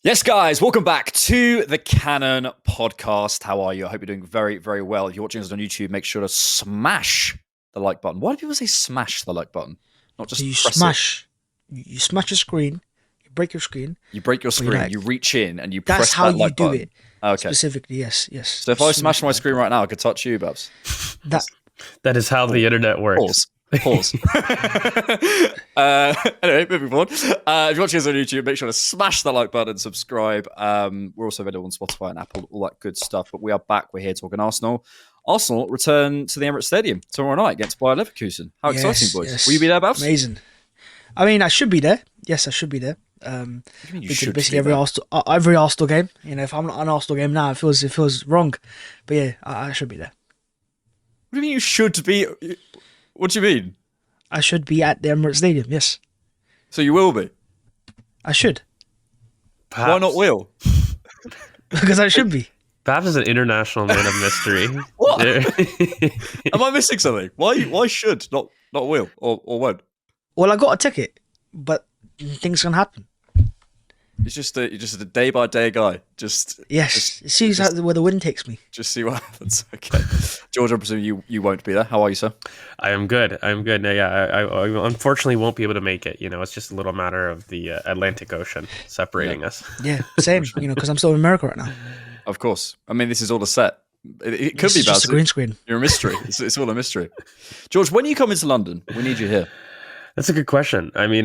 Yes, guys, welcome back to the Cannon podcast. How are you? I hope you're doing very, very well. If you're watching us on YouTube, make sure to smash the like button. Why do people say smash the like button? Not just You press it. smash, you smash your screen, you break your screen, You break your but you screen, like you reach in, and you that's press how that you like do button. it Okay. specifically. Yes, yes. So You if I smash smash the my like screen button. right now, I could touch you, Bhavs. That That is how the internet works. Pause. Anyway, moving forward. If you're watching us on YouTube, make sure to smash the like button, subscribe. We're also available on Spotify and Apple, all that good stuff. But we are back. We're here talking Arsenal. Arsenal return to the Emirates Stadium tomorrow night against Bayer Leverkusen. How exciting, boys. yes. Will you be there, Babs? Amazing. I mean, I should be there. Yes, I should be there. What do you mean you Basically should be every there? every Arsenal game. You know, if I'm not an Arsenal game now, it feels wrong. But yeah, I should be there. What do you mean you should be? What do you mean? I should be at the Emirates Stadium. Yes, So you will be? I should Why not will? because I should be. Bhavs is an international man of mystery. What? Am I missing something? Why should, not will or won't? Well, I got a ticket, but things can happen. You're just a day by day guy. Yes, it seems like where the wind takes me. Just see what happens. Okay, George, I presume you won't be there. How are you, sir? I am good. No, yeah, I unfortunately won't be able to make it. You know, it's just a little matter of the Atlantic Ocean separating us. Yeah, same. You know, because I'm still in America right now. Of course. I mean, this is all a set. It could This be is just bad. a green screen. You're a mystery. It's all a mystery. George, when you come into London, we need you here. That's a good question. I mean,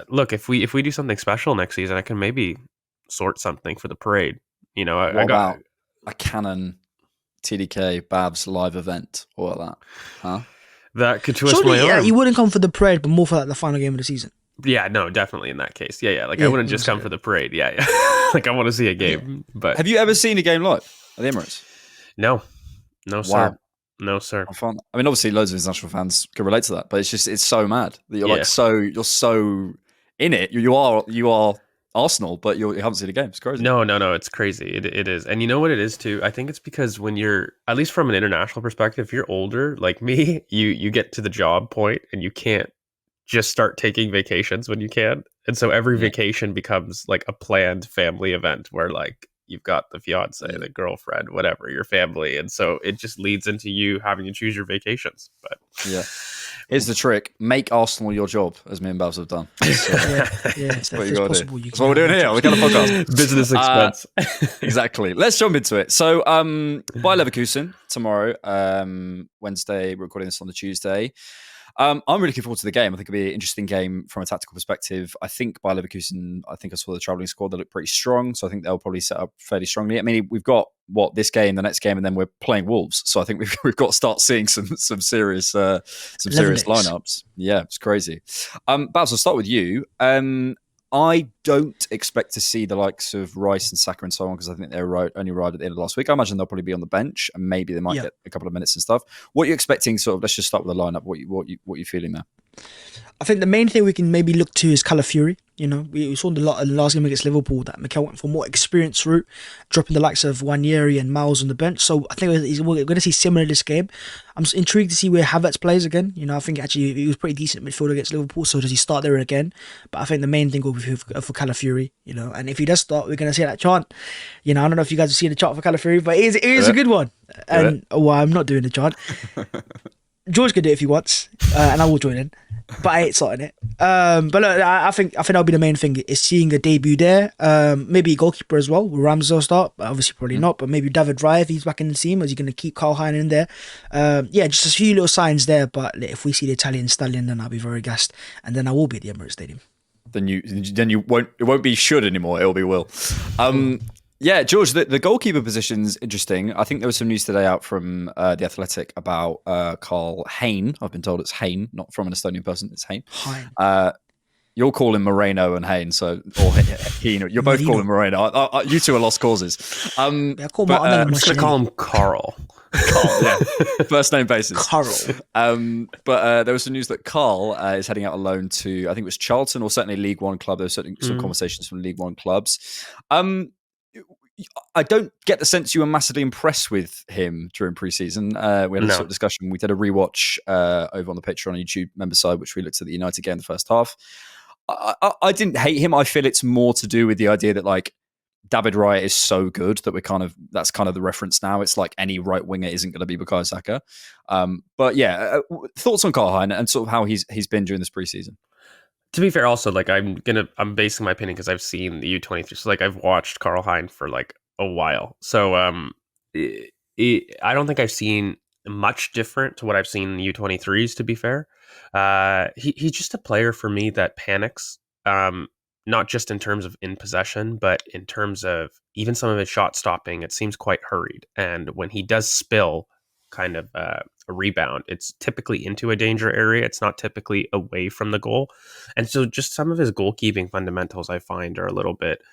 look, if we do something special next season, I can maybe sort something for the parade. You know, What about a Cannon TDK Babs live event or like that? Huh? that could twist Surely, my arm. you wouldn't come for the parade, but more for like the final game of the season. Yeah, no, definitely in that case. Yeah. Like I Yeah, wouldn't just come for the parade. Yeah. Like I want to see a game, but Have you ever seen a game live at the Emirates? no, sir. Wow. No, sir. I mean, obviously, loads of international fans can relate to that, but it's so mad that you're Yeah. you're so in it. You are Arsenal, but you haven't seen a game. It's crazy. No, it's crazy. It is. And you know what it is too? I think it's because when you're, at least from an international perspective, if you're older, like me, you get to the job point and you can't just start taking vacations when you can. And so every vacation becomes like a planned family event where like you've got the fiance, the girlfriend, whatever, your family. And so it just leads into you having to choose your vacations. But Yeah. Here's the trick: make Arsenal your job, as me and Babs have done. It's what you it's gotta possible. do. You That's what we're doing here. We're going to podcast. business expense. Exactly. Let's jump into it. So, Bayer Leverkusen tomorrow, Wednesday. We're recording this on the Tuesday. I'm really looking forward to the game. I think it'll be an interesting game from a tactical perspective. I think Bayer Leverkusen, I saw the travelling squad. They look pretty strong. So I think they'll probably set up fairly strongly. I mean, we've got this game, the next game, and then we're playing Wolves. So I think we've got to start seeing some serious lineups. Yeah, it's crazy. Babs, I'll start with you. I don't expect to see the likes of Rice and Saka and so on because I think they only arrived at the end of last week. I imagine they'll probably be on the bench and maybe they might get a couple of minutes and stuff. What are you expecting? Sort of, let's just start with the lineup. What you feeling there? I think the main thing we can maybe look to is Calafiori. You know, we saw in the last game against Liverpool that Mikel went for a more experienced route, dropping the likes of Wanyeri and Miles on the bench. So I think we're going to see similar this game. I'm intrigued to see where Havertz plays again. You know, I think actually he was pretty decent midfield against Liverpool. So does he start there again? But I think the main thing will be for Calafiori. You know, and if he does start, we're going to see that chant. You know, I don't know if you guys have seen the chant for Calafiori, but it is a good one. And I'm not doing the chant. George can do it if he wants, and I will join in. But I ain't starting it. But look, I think that'll be the main thing is seeing a debut there. Maybe goalkeeper as well. Will Ramsdale start? Obviously, probably not. But maybe David Raya if he's back in the team. Is he going to keep Carl Hein in there? Just a few little signs there. But if we see the Italian stallion, then I'll be very gassed, and then I will be at the Emirates Stadium. Then you won't. It won't be should anymore. It'll be will. Yeah, George, the goalkeeper position's interesting. I think there was some news today out from The Athletic about Carl Hein. I've been told it's Hein, not from an Estonian person. It's Hein. You're calling Moreno and Hein, you're both calling Moreno. You two are lost causes. I'm just going to call him Carl. Carl, yeah. First name basis. Carl. But there was some news that Carl is heading out on loan to, I think it was Charlton or certainly League One club. There were certainly some conversations from League One clubs. I don't get the sense you were massively impressed with him during pre-season. We had a sort of discussion. We did a rewatch over on the Patreon on YouTube member side, which we looked at the United game in the first half. I didn't hate him. I feel it's more to do with the idea that like David Raya is so good that that's kind of the reference now. It's like any right winger isn't going to be Bukayo Saka. But yeah, thoughts on Karl Hein and sort of how he's been during this preseason. To be fair, also, like I'm basing my opinion because I've seen the U23, so like I've watched Karl Hein for like a while. So I don't think I've seen much different to what I've seen in the U23s. To be fair, he's just a player for me that panics. Not just in terms of in possession, but in terms of even some of his shot stopping. It seems quite hurried, and when he does spill kind of a rebound, it's typically into a danger area. It's not typically away from the goal. And so just some of his goalkeeping fundamentals I find are a little bit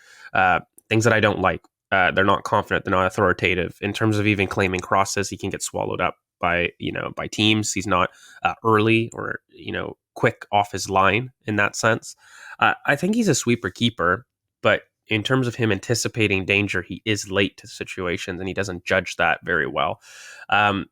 things that I don't like. They're not confident. They're not authoritative. In terms of even claiming crosses, he can get swallowed up by teams. He's not early or quick off his line in that sense. I think he's a sweeper keeper, but in terms of him anticipating danger, he is late to situations and he doesn't judge that very well. And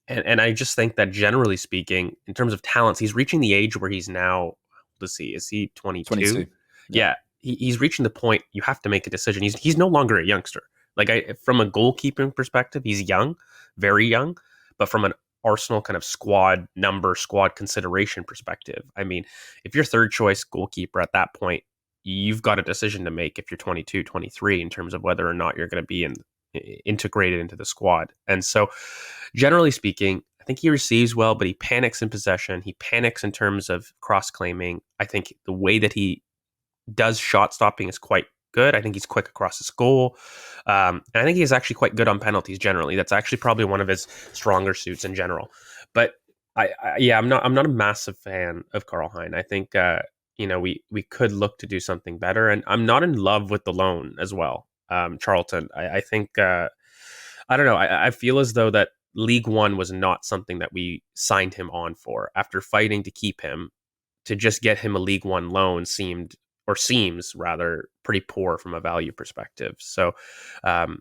I just think that generally speaking, in terms of talents, he's reaching the age where he's now, let's see, is he 22? Yeah. He's reaching the point you have to make a decision. He's no longer a youngster. Like from a goalkeeping perspective, he's young, very young, but from an Arsenal kind of squad consideration perspective, I mean, if you're third choice goalkeeper at that point, you've got a decision to make if you're 22, 23 in terms of whether or not you're going to be integrated into the squad. And so generally speaking, I think he receives well, but he panics in possession. He panics in terms of cross-claiming. I think the way that he does shot stopping is quite good. I think he's quick across his goal. And I think he's actually quite good on penalties generally. That's actually probably one of his stronger suits in general. But I'm not a massive fan of Karl Hein. I think we could look to do something better. And I'm not in love with the loan as well. Charlton. I think I don't know. I feel as though that League One was not something that we signed him on for. After fighting to keep him, to just get him a League One loan seems rather pretty poor from a value perspective. So, I'm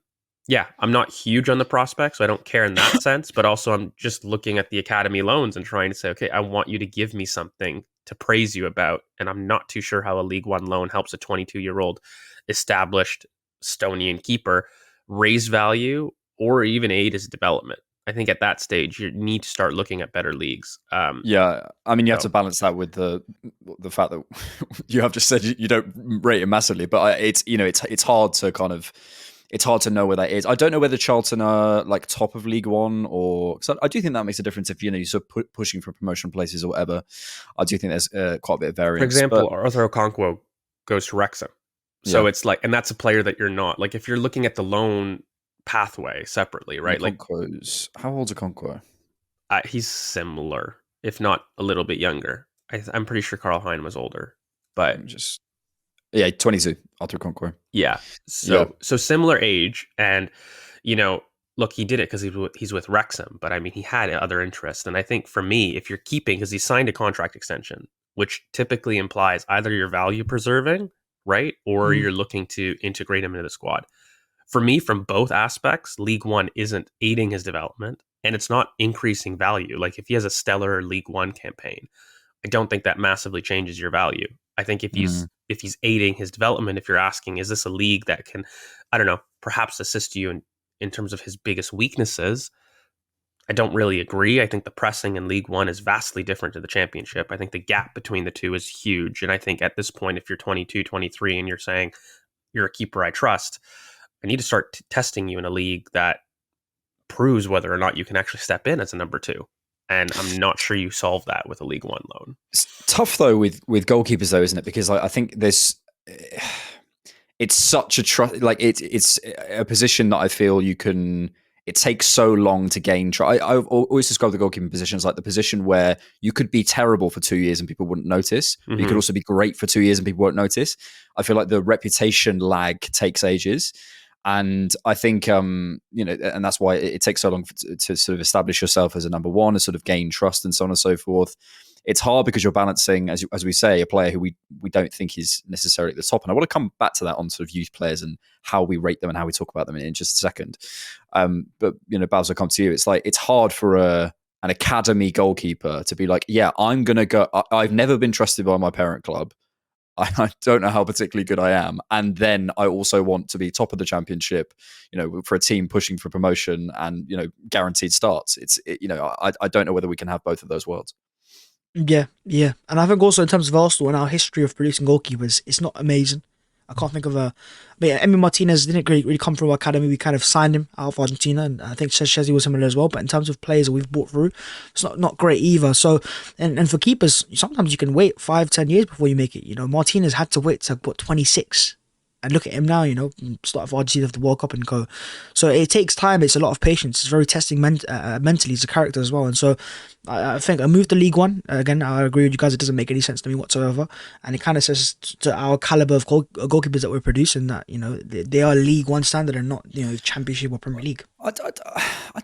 not huge on the prospect, so I don't care in that sense. But also, I'm just looking at the academy loans and trying to say, okay, I want you to give me something to praise you about, and I'm not too sure how a League One loan helps a 22-year-old established Estonian keeper raise value or even aid his development. I think at that stage you need to start looking at better leagues. I mean, you have to balance that with the fact that you have just said you don't rate it massively, but it's hard to it's hard to know where that is. I don't know whether Charlton are like top of League One or because I do think that makes a difference if you're sort of pushing for promotion places or whatever. I do think there's quite a bit of variance. For example, Arthur Okonkwo goes to Wrexham. So it's like, and that's a player that you're not like if you're looking at the loan pathway separately, right? Okonkwo's, how old's Okonkwo? He's similar, if not a little bit younger. I'm pretty sure Karl Hein was older, but 22. Arthur Okonkwo. Yeah, so similar age, and look, he did it because he's with Wrexham, but I mean, he had other interests, and I think for me, if you're keeping, because he signed a contract extension, which typically implies either you're value preserving, right, or you're looking to integrate him into the squad. For me, from both aspects, League One isn't aiding his development and it's not increasing value. Like if he has a stellar League One campaign, I don't think that massively changes your value. I think if he's aiding his development, if you're asking, is this a league that can, I don't know, perhaps assist you in terms of his biggest weaknesses? I don't really agree. I think the pressing in League One is vastly different to the Championship. I think the gap between the two is huge. And I think at this point, if you're 22, 23, and you're saying you're a keeper I trust, I need to start testing you in a league that proves whether or not you can actually step in as a number two. And I'm not sure you solve that with a League One loan. It's tough though with goalkeepers though, isn't it? Because I think there's it's such a trust. Like it's a position that I feel it takes so long to gain. I've always described the goalkeeping position as like the position where you could be terrible for 2 years and people wouldn't notice. But you could also be great for 2 years and people won't notice. I feel like the reputation lag takes ages. And I think, and that's why it takes so long to sort of establish yourself as a number one, to sort of gain trust and so on and so forth. It's hard because you're balancing, as we say, a player who we don't think is necessarily at the top. And I want to come back to that on sort of youth players and how we rate them and how we talk about them in just a second. But, Bhavs, I'll come to you. It's like, it's hard for an academy goalkeeper to be like, yeah, I'm going to go. I've never been trusted by my parent club. I don't know how particularly good I am, and then I also want to be top of the championship, for a team pushing for promotion and guaranteed starts. I don't know whether we can have both of those worlds. Yeah, yeah. And I think also in terms of Arsenal and our history of producing goalkeepers, it's not amazing. I can't think of but yeah, Emi Martinez didn't really come from our academy. We kind of signed him out of Argentina, and I think Chesney was similar as well. But in terms of players that we've brought through, it's not great either. So, and for keepers, sometimes you can wait 5-10 years before you make it. Martinez had to wait to 26. And look at him now, start of Argentina of the World Cup and go. So it takes time. It's a lot of patience. It's very testing mentally as a character as well. And so I think I moved to League One. Again, I agree with you guys. It doesn't make any sense to me whatsoever. And it kind of says to our caliber of goalkeepers that we're producing that, they are League One standard and not, Championship or Premier League. I don't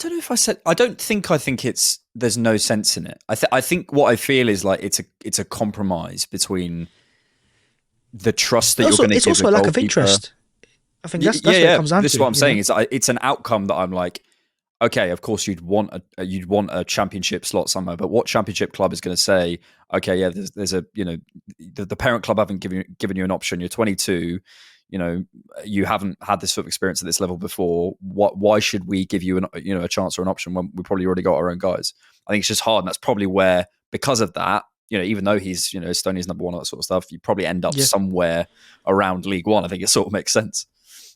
know if I said, I think it's, there's no sense in it. I think what I feel is like it's a compromise between the trust that you're going to give it's also a lack of interest. I think that's what it comes down to. This is what I'm saying. It's an outcome that I'm like, okay, of course you'd want a championship slot somewhere, but what championship club is going to say, okay, yeah, there's a the parent club haven't given you an option. You're 22, you haven't had this sort of experience at this level before. Why should we give you a chance or an option when we probably already got our own guys? I think it's just hard, and that's probably where, because of that, even though he's, Estonia's number one, all that sort of stuff, you probably end up somewhere around League One. I think it sort of makes sense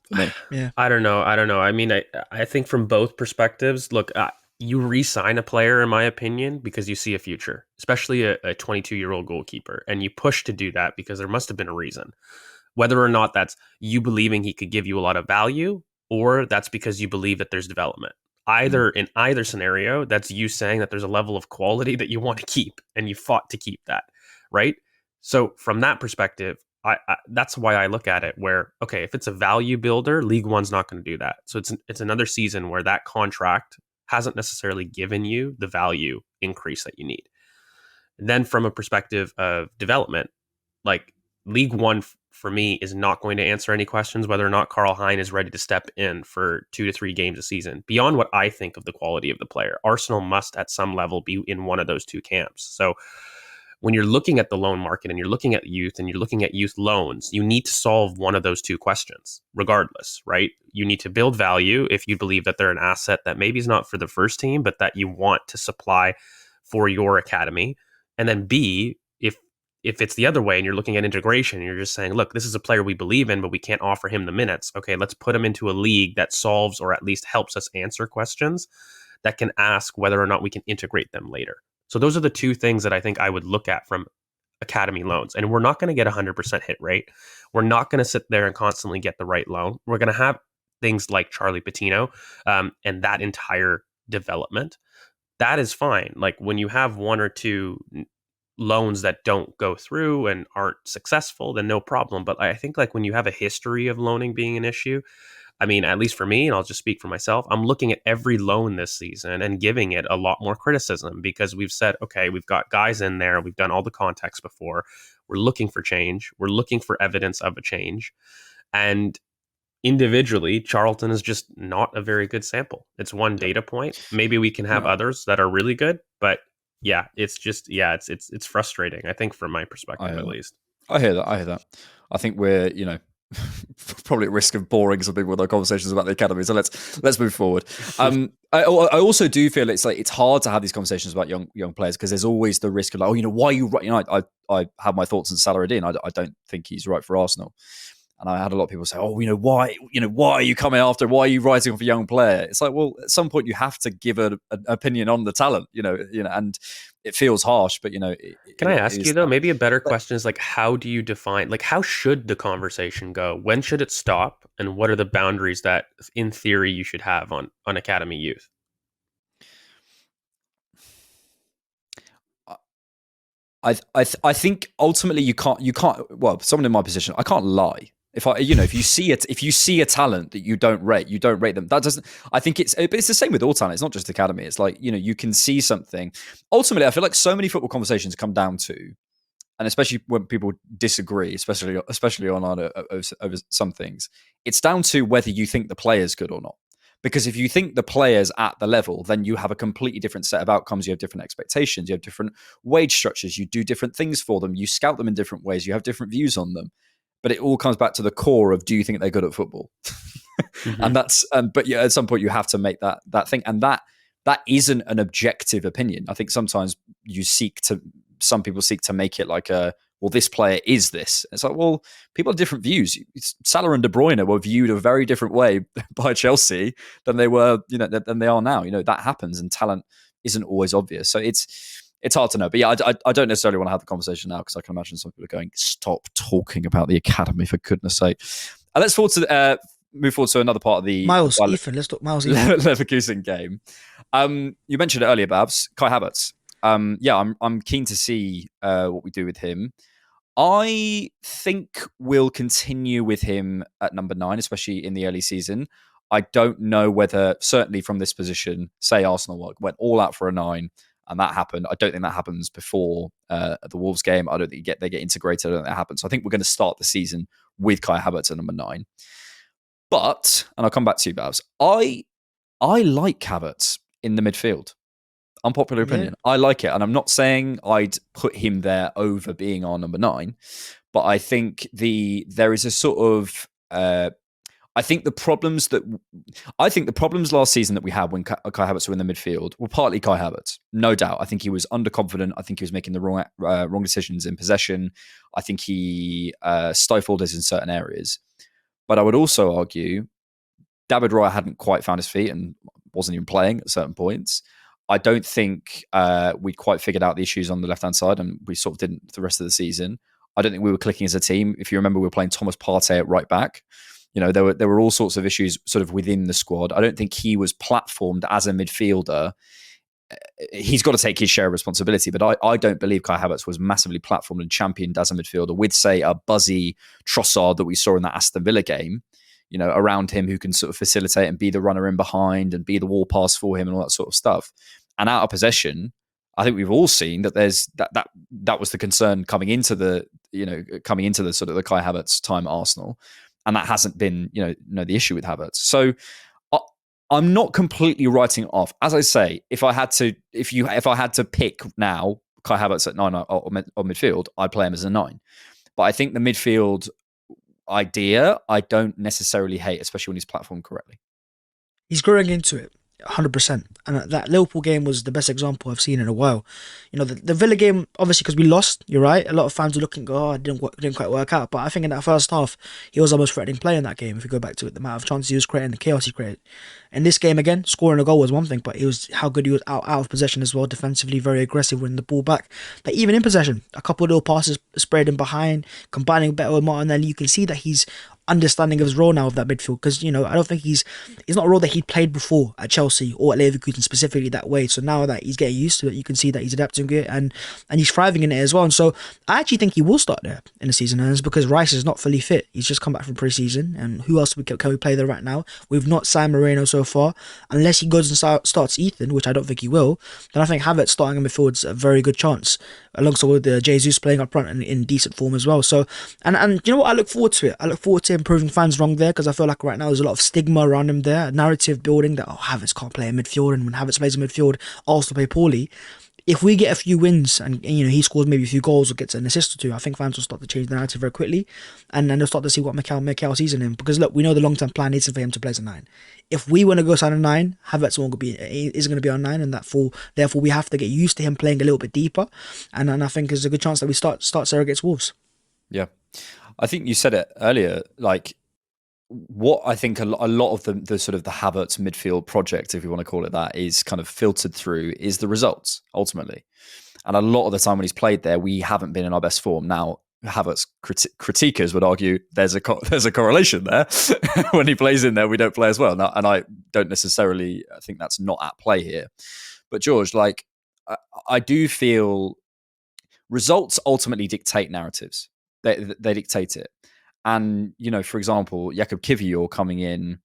for me. Yeah. I don't know. I mean, I think from both perspectives, look, you re-sign a player, in my opinion, because you see a future, especially a 22-year-old goalkeeper. And you push to do that because there must have been a reason. Whether or not that's you believing he could give you a lot of value, or that's because you believe that there's development. In either scenario, that's you saying that there's a level of quality that you want to keep and you fought to keep that, right? So from that perspective, I that's why I look at it where, okay, if it's a value builder, League One's not going to do that. So it's another season where that contract hasn't necessarily given you the value increase that you need. And then from a perspective of development, like League One for me is not going to answer any questions whether or not Karl Hein is ready to step in for 2 to 3 games a season. Beyond what I think of the quality of the player, Arsenal must at some level be in one of those two camps. So when you're looking at the loan market and you're looking at youth and you're looking at youth loans, you need to solve one of those two questions regardless, right? You need to build value if you believe that they're an asset that maybe is not for the first team, but that you want to supply for your academy. And then B, if it's the other way and you're looking at integration, you're just saying, look, this is a player we believe in, but we can't offer him the minutes. Okay, let's put him into a league that solves or at least helps us answer questions that can ask whether or not we can integrate them later. So those are the two things that I think I would look at from academy loans. And we're not going to get 100% hit rate. We're not going to sit there and constantly get the right loan. We're going to have things like Charlie Patino and that entire development. That is fine. Like when you have one or two loans that don't go through and aren't successful, then no problem. But I think like when you have a history of loaning being an issue, I mean, at least for me, and I'll just speak for myself, I'm looking at every loan this season and giving it a lot more criticism because we've said, okay, we've got guys in there. We've done all the context before. We're looking for change. We're looking for evidence of a change. And individually, Charlton is just not a very good sample. It's one data point. Maybe we can have others that are really good, but yeah, it's frustrating, I think, from my perspective, at least. I hear that. I think we're, probably at risk of boring some people with our conversations about the academy. So let's move forward. I also do feel it's hard to have these conversations about young players because there's always the risk of like, why are you right? I have my thoughts on Saladin. I don't think he's right for Arsenal. And I had a lot of people say, why are you coming after? Why are you writing off a young player? It's like, well, at some point you have to give an opinion on the talent, and it feels harsh, but Can I ask you though, maybe a better question is like, how do you define, like, how should the conversation go? When should it stop? And what are the boundaries that in theory you should have on academy youth? I think ultimately you can't, well, someone in my position, I can't lie. If you see a talent that you don't rate them. That doesn't. I think it's the same with all talent. It's not just academy. It's like you can see something. Ultimately, I feel like so many football conversations come down to, and especially when people disagree, especially online over some things, it's down to whether you think the player's good or not. Because if you think the player's at the level, then you have a completely different set of outcomes. You have different expectations. You have different wage structures. You do different things for them. You scout them in different ways. You have different views on them. But it all comes back to the core of, do you think they're good at football? And but yeah, at some point you have to make that thing. And that isn't an objective opinion. I think sometimes some people seek to make it like well, this player is this. It's like, well, people have different views. Salah and De Bruyne were viewed a very different way by Chelsea than they were, than they are now. That happens, and talent isn't always obvious. So it's hard to know. But yeah, I don't necessarily want to have the conversation now, because I can imagine some people are going, stop talking about the academy, for goodness sake. Let's move forward to another part of the Ethan. Let's talk Miles. Leverkusen game. You mentioned it earlier, Bhavs. Kai Havertz. I'm keen to see what we do with him. I think we'll continue with him at number 9, especially in the early season. I don't know whether, certainly from this position, say Arsenal went all out for a 9, and that happened. I don't think that happens before the Wolves game. I don't think they get integrated. I don't think that happens. So I think we're going to start the season with Kai Havertz at number 9. But, and I'll come back to you, Bhavs, I like Havertz in the midfield. Unpopular opinion. Yeah. I like it. And I'm not saying I'd put him there over being our number 9, but I think there is a sort of I think the problems last season that we had when Kai Havertz were in the midfield were partly Kai Havertz, no doubt. I think he was underconfident. I think he was making the wrong decisions in possession. I think he stifled us in certain areas. But I would also argue David Raya hadn't quite found his feet and wasn't even playing at certain points. I don't think we'd quite figured out the issues on the left-hand side, and we sort of didn't for the rest of the season. I don't think we were clicking as a team. If you remember, we were playing Thomas Partey at right back. There were all sorts of issues sort of within the squad. I don't think he was platformed as a midfielder. He's got to take his share of responsibility, but I don't believe Kai Havertz was massively platformed and championed as a midfielder with, say, a buzzy Trossard that we saw in that Aston Villa game, around him, who can sort of facilitate and be the runner in behind and be the wall pass for him and all that sort of stuff. And out of possession, I think we've all seen that there's that was the concern coming into the sort of the Kai Havertz time at Arsenal. And that hasn't been, the issue with Havertz. So I'm not completely writing it off. As I say, if I had to pick now Kai Havertz at 9 or midfield, I'd play him as a 9. But I think the midfield idea, I don't necessarily hate, especially when he's platformed correctly. He's growing into it. 100%. And that Liverpool game was the best example I've seen in a while. The Villa game, obviously, because we lost, you're right. A lot of fans were looking, it didn't quite work out. But I think in that first half, he was almost threatening play in that game. If you go back to it, the amount of chances he was creating, the chaos he created. In this game, again, scoring a goal was one thing, but it was how good he was out of possession as well. Defensively, very aggressive, winning the ball back. But even in possession, a couple of little passes sprayed in behind, combining better with Martinelli. You can see that he's understanding of his role now of that midfield, because I don't think he's not a role that he'd played before at Chelsea or at Leverkusen specifically that way. So now that he's getting used to it, you can see that he's adapting to it and he's thriving in it as well. And so I actually think he will start there in the season, and it's because Rice is not fully fit. He's just come back from pre-season, and who else can we play there right now? We've not signed Moreno so far. Unless he goes and starts Ethan, which I don't think he will, then I think Havertz starting in midfield's a very good chance, alongside with Jesus playing up front and in decent form as well. So and you know what, I look forward to it. I look forward to him proving fans wrong there, because I feel like right now there's a lot of stigma around him there, a narrative building that Havertz can't play in midfield, and when Havertz plays in midfield, Arsenal play poorly. If we get a few wins and he scores maybe a few goals or gets an assist or two, I think fans will start to change the narrative very quickly, and then they'll start to see what Mikel sees in him. Because look, we know the long term plan is for him to play as a 9. If we want to go sign a 9, Havertz isn't going to be on 9, and therefore we have to get used to him playing a little bit deeper. And I think there's a good chance that we start Sarah against Wolves. Yeah, I think you said it earlier. Like, what I think a lot of the sort of the Havertz midfield project, if you want to call it that, is kind of filtered through is the results ultimately. And a lot of the time when he's played there, we haven't been in our best form. Now, Havertz critiquers would argue there's a correlation there. When he plays in there, we don't play as well. Now, and I don't necessarily think that's not at play here. But George, like, I do feel results ultimately dictate narratives. They dictate it. And, for example, Jakub Kiwior coming in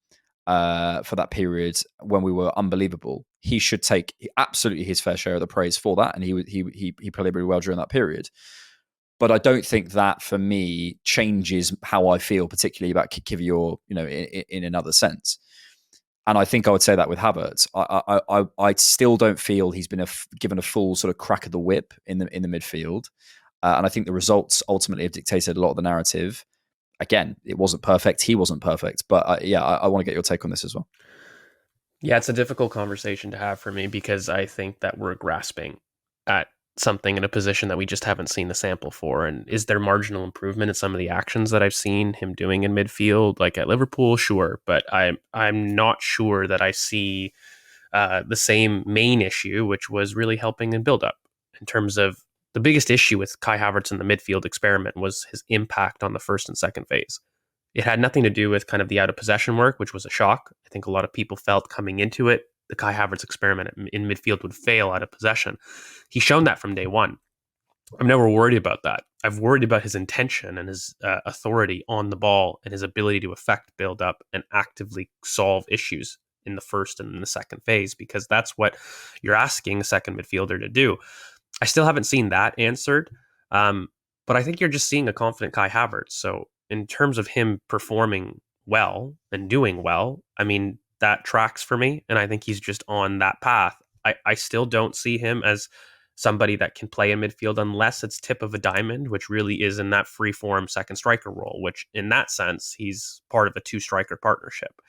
for that period when we were unbelievable, he should take absolutely his fair share of the praise for that. And he played really well during that period. But I don't think that, for me, changes how I feel, particularly about Kiwior, in another sense. And I think I would say that with Havertz. I still don't feel he's been given a full sort of crack of the whip in the midfield. And I think the results ultimately have dictated a lot of the narrative. Again, it wasn't perfect. He wasn't perfect. But I want to get your take on this as well. Yeah, it's a difficult conversation to have for me because I think that we're grasping at something in a position that we just haven't seen the sample for. And is there marginal improvement in some of the actions that I've seen him doing in midfield, like at Liverpool? Sure, but I'm not sure that I see the same main issue, which was really helping in build up. In terms of the biggest issue with Kai Havertz in the midfield experiment was his impact on the first and second phase. It had nothing to do with kind of the out of possession work, which was a shock. I think a lot of people felt coming into it, the Kai Havertz experiment in midfield would fail out of possession. He's shown that from day one. I'm never worried about that. I've worried about his intention and his authority on the ball and his ability to affect build up and actively solve issues in the first and in the second phase, because that's what you're asking a second midfielder to do. I still haven't seen that answered, but I think you're just seeing a confident Kai Havertz. So in terms of him performing well and doing well, I mean, that tracks for me. And I think he's just on that path. I still don't see him as somebody that can play in midfield unless it's tip of a diamond, which really is in that free form second striker role, which in that sense, he's part of a two striker partnership.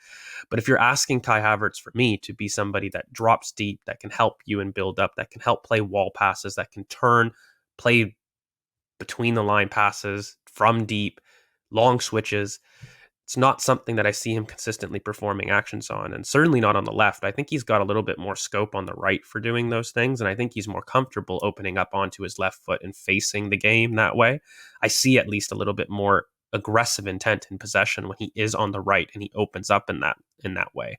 But if you're asking Kai Havertz for me to be somebody that drops deep, that can help you and build up, that can help play wall passes, that can play between the line passes from deep, long switches, it's not something that I see him consistently performing actions on, and certainly not on the left. I think he's got a little bit more scope on the right for doing those things, and I think he's more comfortable opening up onto his left foot and facing the game that way. I see at least a little bit more aggressive intent in possession when he is on the right and he opens up in that way.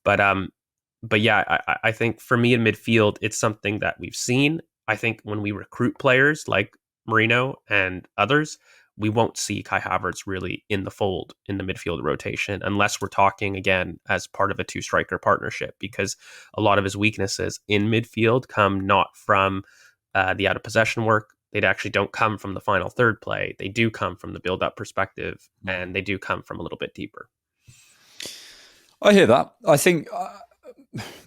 But yeah, I think for me in midfield, it's something that we've seen. I think when we recruit players like Marino and others, we won't see Kai Havertz really in the fold in the midfield rotation unless we're talking again as part of a two striker partnership, because a lot of his weaknesses in midfield come not from the out of possession work. They actually don't come from the final third play. They do come from the build up perspective, and they do come from a little bit deeper. I hear that. I think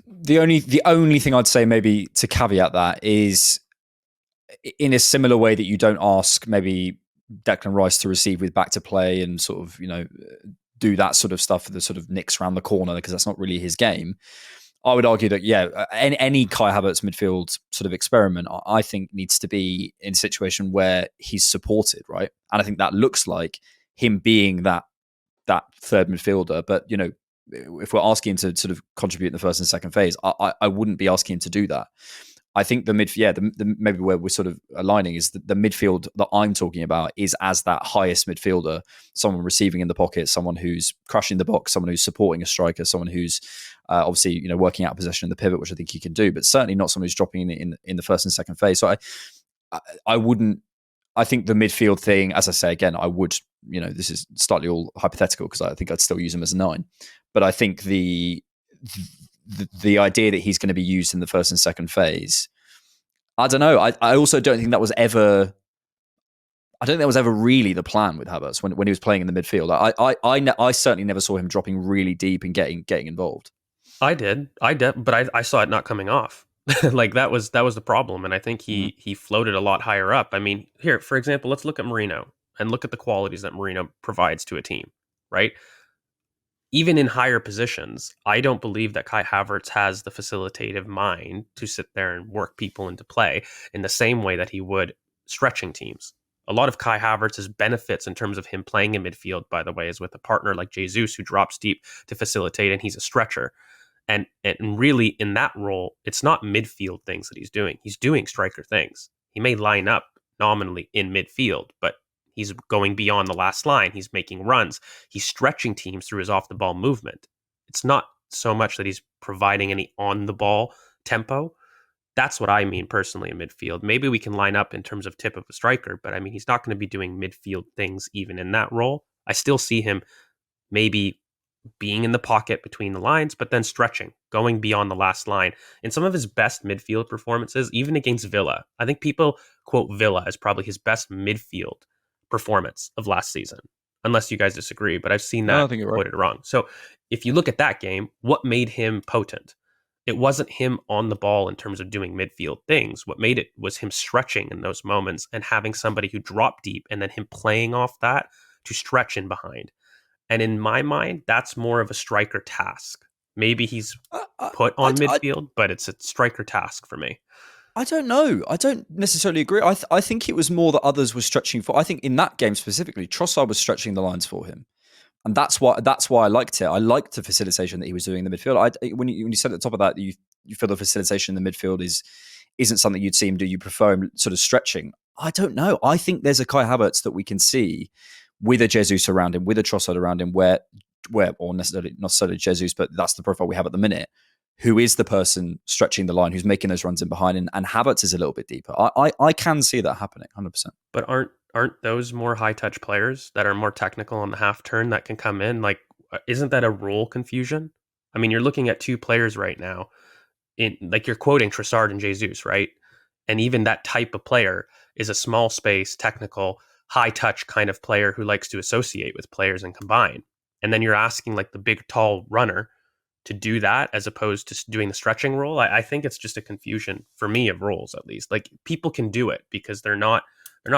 the only thing I'd say maybe to caveat that is in a similar way that you don't ask maybe Declan Rice to receive with back to play and sort of, do that sort of stuff for the sort of nicks around the corner, because that's not really his game. I would argue that, any Kai Havertz midfield sort of experiment, I think needs to be in a situation where he's supported, right? And I think that looks like him being that third midfielder. But, if we're asking him to sort of contribute in the first and second phase, I wouldn't be asking him to do that. I think the maybe where we're sort of aligning is the midfield that I'm talking about is as that highest midfielder, someone receiving in the pocket, someone who's crushing the box, someone who's supporting a striker, someone who's obviously working out possession in the pivot, which I think he can do, but certainly not someone who's dropping in the first and second phase. So I wouldn't. I think the midfield thing, as I say again, I would. This is slightly all hypothetical because I think I'd still use him as a 9, but I think the idea that he's going to be used in the first and second phase, I don't know. I also don't think that was ever. I don't think that was ever really the plan with Havertz when he was playing in the midfield. I certainly never saw him dropping really deep and getting involved. I did, but I saw it not coming off. Like that was the problem, and I think he floated a lot higher up. I mean, here for example, let's look at Marino and look at the qualities that Marino provides to a team, right? Even in higher positions, I don't believe that Kai Havertz has the facilitative mind to sit there and work people into play in the same way that he would stretching teams. A lot of Kai Havertz's benefits in terms of him playing in midfield, by the way, is with a partner like Jesus who drops deep to facilitate, and he's a stretcher. And really in that role, it's not midfield things that he's doing. He's doing striker things. He may line up nominally in midfield, but he's going beyond the last line. He's making runs. He's stretching teams through his off-the-ball movement. It's not so much that he's providing any on-the-ball tempo. That's what I mean personally in midfield. Maybe we can line up in terms of tip of a striker, but I mean, he's not going to be doing midfield things even in that role. I still see him maybe being in the pocket between the lines, but then stretching, going beyond the last line. In some of his best midfield performances, even against Villa, I think people quote Villa as probably his best midfield performance of last season, unless you guys disagree, but I've seen that No, I think you're right. quoted wrong. So if you look at that game, what made him potent? It wasn't him on the ball in terms of doing midfield things. What made it was him stretching in those moments and having somebody who dropped deep and then him playing off that to stretch in behind. And in my mind, that's more of a striker task. Maybe he's put on midfield, but it's a striker task for me. I don't know. I don't necessarily agree. I think it was more that others were stretching for. I think in that game specifically, Trossard was stretching the lines for him. And that's why I liked it. I liked the facilitation that he was doing in the midfield. When you said at the top of that, you feel the facilitation in the midfield isn't something you'd see him do. You prefer him sort of stretching. I don't know. I think there's a Kai Havertz that we can see with a Jesus around him, with a Trossard around him, where or not necessarily Jesus, but that's the profile we have at the minute. Who is the person stretching the line, who's making those runs in behind, and Havertz is a little bit deeper. I can see that happening, 100%. But aren't those more high touch players that are more technical on the half turn that can come in? Like, isn't that a role confusion? I mean, you're looking at two players right now, in like you're quoting Trossard and Jesus, right? And even that type of player is a small space, technical, high touch kind of player who likes to associate with players and combine. And then you're asking like the big, tall runner to do that as opposed to doing the stretching role. I think it's just a confusion for me of roles, at least. Like, people can do it because they're not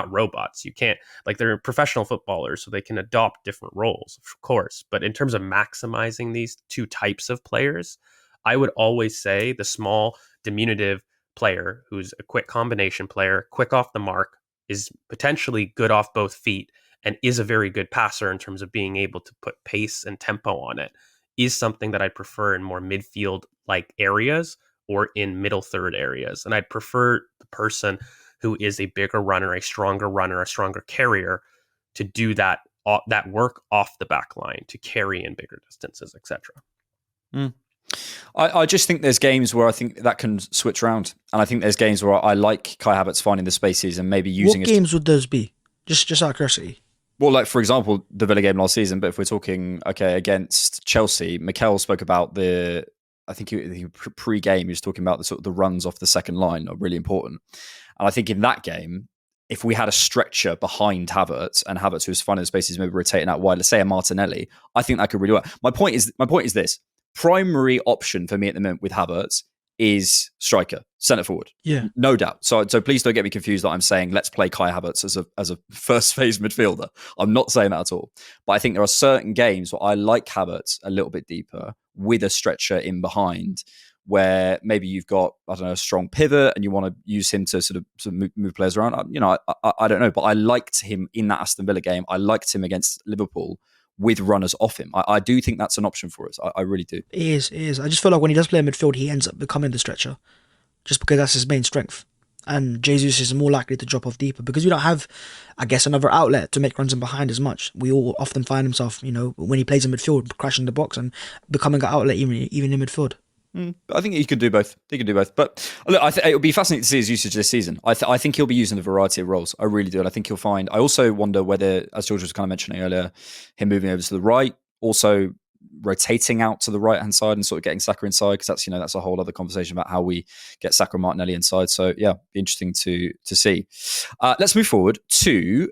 robots. You can't, like, they're professional footballers, so they can adopt different roles, of course. But in terms of maximizing these two types of players, I would always say the small, diminutive player who's a quick combination player, quick off the mark, is potentially good off both feet, and is a very good passer in terms of being able to put pace and tempo on it, is something that I'd prefer in more midfield-like areas or in middle third areas. And I'd prefer the person who is a bigger runner, a stronger carrier to do that work off the back line, to carry in bigger distances, etc. I just think there's games where I think that can switch around. And I think there's games where I like Kai Havertz finding the spaces and maybe using... What games would those be? Just out of curiosity. Well, like, for example, the Villa game last season, but if we're talking, against Chelsea, Mikel spoke about I think he pre-game, he was talking about the sort of the runs off the second line are really important. And I think in that game, if we had a stretcher behind Havertz and Havertz who was finding the spaces, maybe rotating out wide, let's say a Martinelli, I think that could really work. My point is this. Primary option for me at the moment with Havertz is striker, centre forward. Yeah. No doubt. So please don't get me confused that I'm saying let's play Kai Havertz as a first phase midfielder. I'm not saying that at all. But I think there are certain games where I like Havertz a little bit deeper with a stretcher in behind, where maybe you've got, I don't know, a strong pivot and you want to use him to sort of move players around. I don't know, but I liked him in that Aston Villa game. I liked him against Liverpool with runners off him. I do think that's an option for us. I really do. It is. I just feel like when he does play in midfield, he ends up becoming the stretcher, just because that's his main strength. And Jesus is more likely to drop off deeper because we don't have, I guess, another outlet to make runs in behind as much. We all often find himself, when he plays in midfield, crashing the box and becoming an outlet even in midfield. I think he could do both. But look, it'll be fascinating to see his usage this season. I think he'll be using a variety of roles. I really do. And I think he'll find... I also wonder whether, as George was kind of mentioning earlier, him moving over to the right, also rotating out to the right-hand side and sort of getting Saka inside, because that's a whole other conversation about how we get Saka and Martinelli inside. So, yeah, be interesting to see. Let's move forward to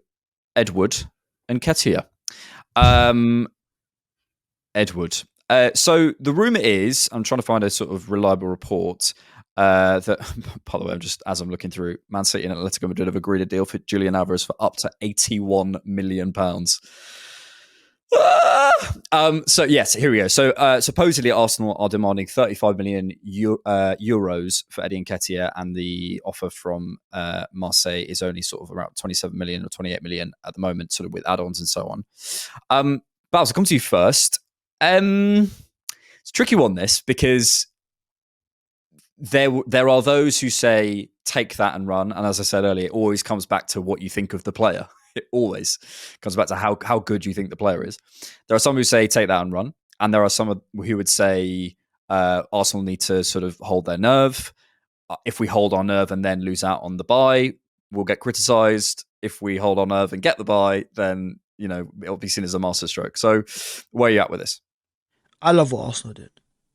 Edward and Nketiah. Edward... so the rumour is, I'm trying to find a sort of reliable report that, by the way, as I'm looking through, Man City and Atletico Madrid have agreed a deal for Julian Alvarez for up to £81 million. So yes, here we go. So supposedly Arsenal are demanding 35 million euros for Eddie Nketiah, and the offer from Marseille is only sort of around 27 million or 28 million at the moment, sort of with add-ons and so on. Bhavs, I'll come to you first. It's a tricky one, this, because there are those who say take that and run, and as I said earlier, it always comes back to what you think of the player. It always comes back to how good you think the player is. There are some who say take that and run, and there are some who would say Arsenal need to sort of hold their nerve. If we hold our nerve and then lose out on the bye, we'll get criticised. If we hold our nerve and get the bye, then it'll be seen as a masterstroke. So where are you at with this? I love what Arsenal did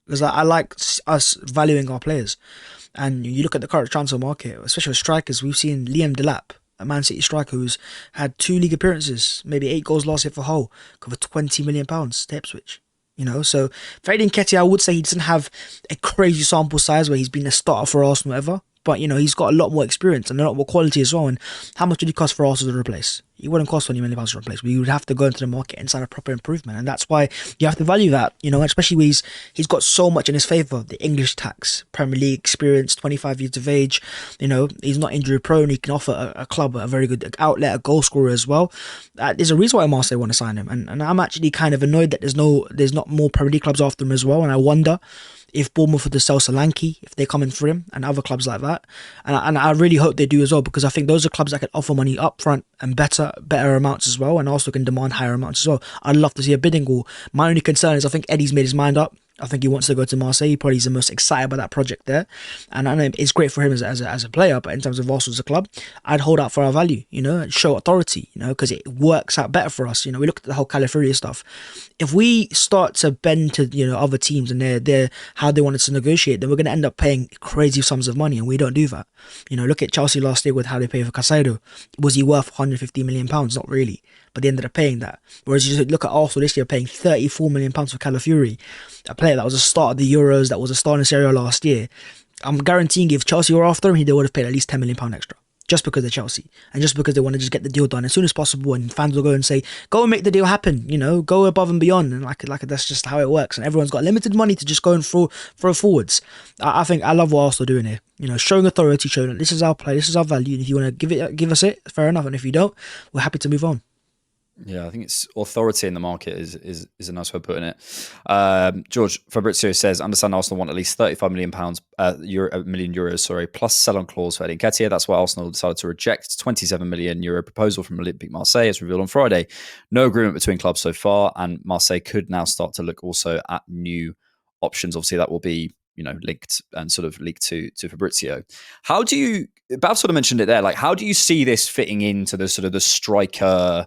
because I like us valuing our players. And you look at the current transfer market, especially with strikers, we've seen Liam Delap, a Man City striker who's had 2 league appearances, maybe 8 goals last year for Hull, for £20 million to Ipswich. So Freddy Nketiah, I would say he doesn't have a crazy sample size where he's been a starter for Arsenal ever. But, he's got a lot more experience and a lot more quality as well. And how much would he cost for Arsenal to replace? He wouldn't cost £20 million to replace. We would have to go into the market and sign a proper improvement. And that's why you have to value that, especially when he's got so much in his favour. The English tax, Premier League experience, 25 years of age. He's not injury prone. He can offer a club a very good outlet, a goal scorer as well. There's a reason why Marseille want to sign him. And I'm actually kind of annoyed that there's not more Premier League clubs after him as well. And I wonder if Bournemouth were to sell Solanke, if they're coming for him, and other clubs like that. And I really hope they do as well, because I think those are clubs that can offer money up front and better amounts as well, and also can demand higher amounts as well. I'd love to see a bidding war. My only concern is I think Eddie's made his mind up. I think he wants to go to Marseille. He probably is the most excited about that project there. And I know it's great for him as a player, but in terms of Arsenal as a club, I'd hold out for our value, and show authority, because it works out better for us. We look at the whole Califuria stuff. If we start to bend to, other teams and their how they wanted to negotiate, then we're going to end up paying crazy sums of money, and we don't do that. Look at Chelsea last year with how they paid for Casado. Was he worth £150 million? Not really. But they ended up paying that. Whereas you look at Arsenal this year paying £34 million for Calafiori, a player that was a star of the Euros, that was a star in the Serie A last year. I'm guaranteeing if Chelsea were after him, they would have paid at least £10 million extra. Just because they're Chelsea. And just because they want to just get the deal done as soon as possible, and fans will go and say, go and make the deal happen, go above and beyond. And like that's just how it works. And everyone's got limited money to just go and throw forwards. I think I love what Arsenal are doing here. Showing authority, showing that this is our play, this is our value. And if you want to give us it, fair enough. And if you don't, we're happy to move on. Yeah, I think it's authority in the market is a nice way of putting it. George Fabrizio says, understand Arsenal want at least £35 million, million euros, plus sell-on clause for Eddie Nketiah. That's why Arsenal decided to reject €27 million proposal from Olympique Marseille, as revealed on Friday. No agreement between clubs so far, and Marseille could now start to look also at new options. Obviously, that will be linked and sort of leaked to Fabrizio. How do you, Bhavs sort of mentioned it there, like how do you see this fitting into the sort of the striker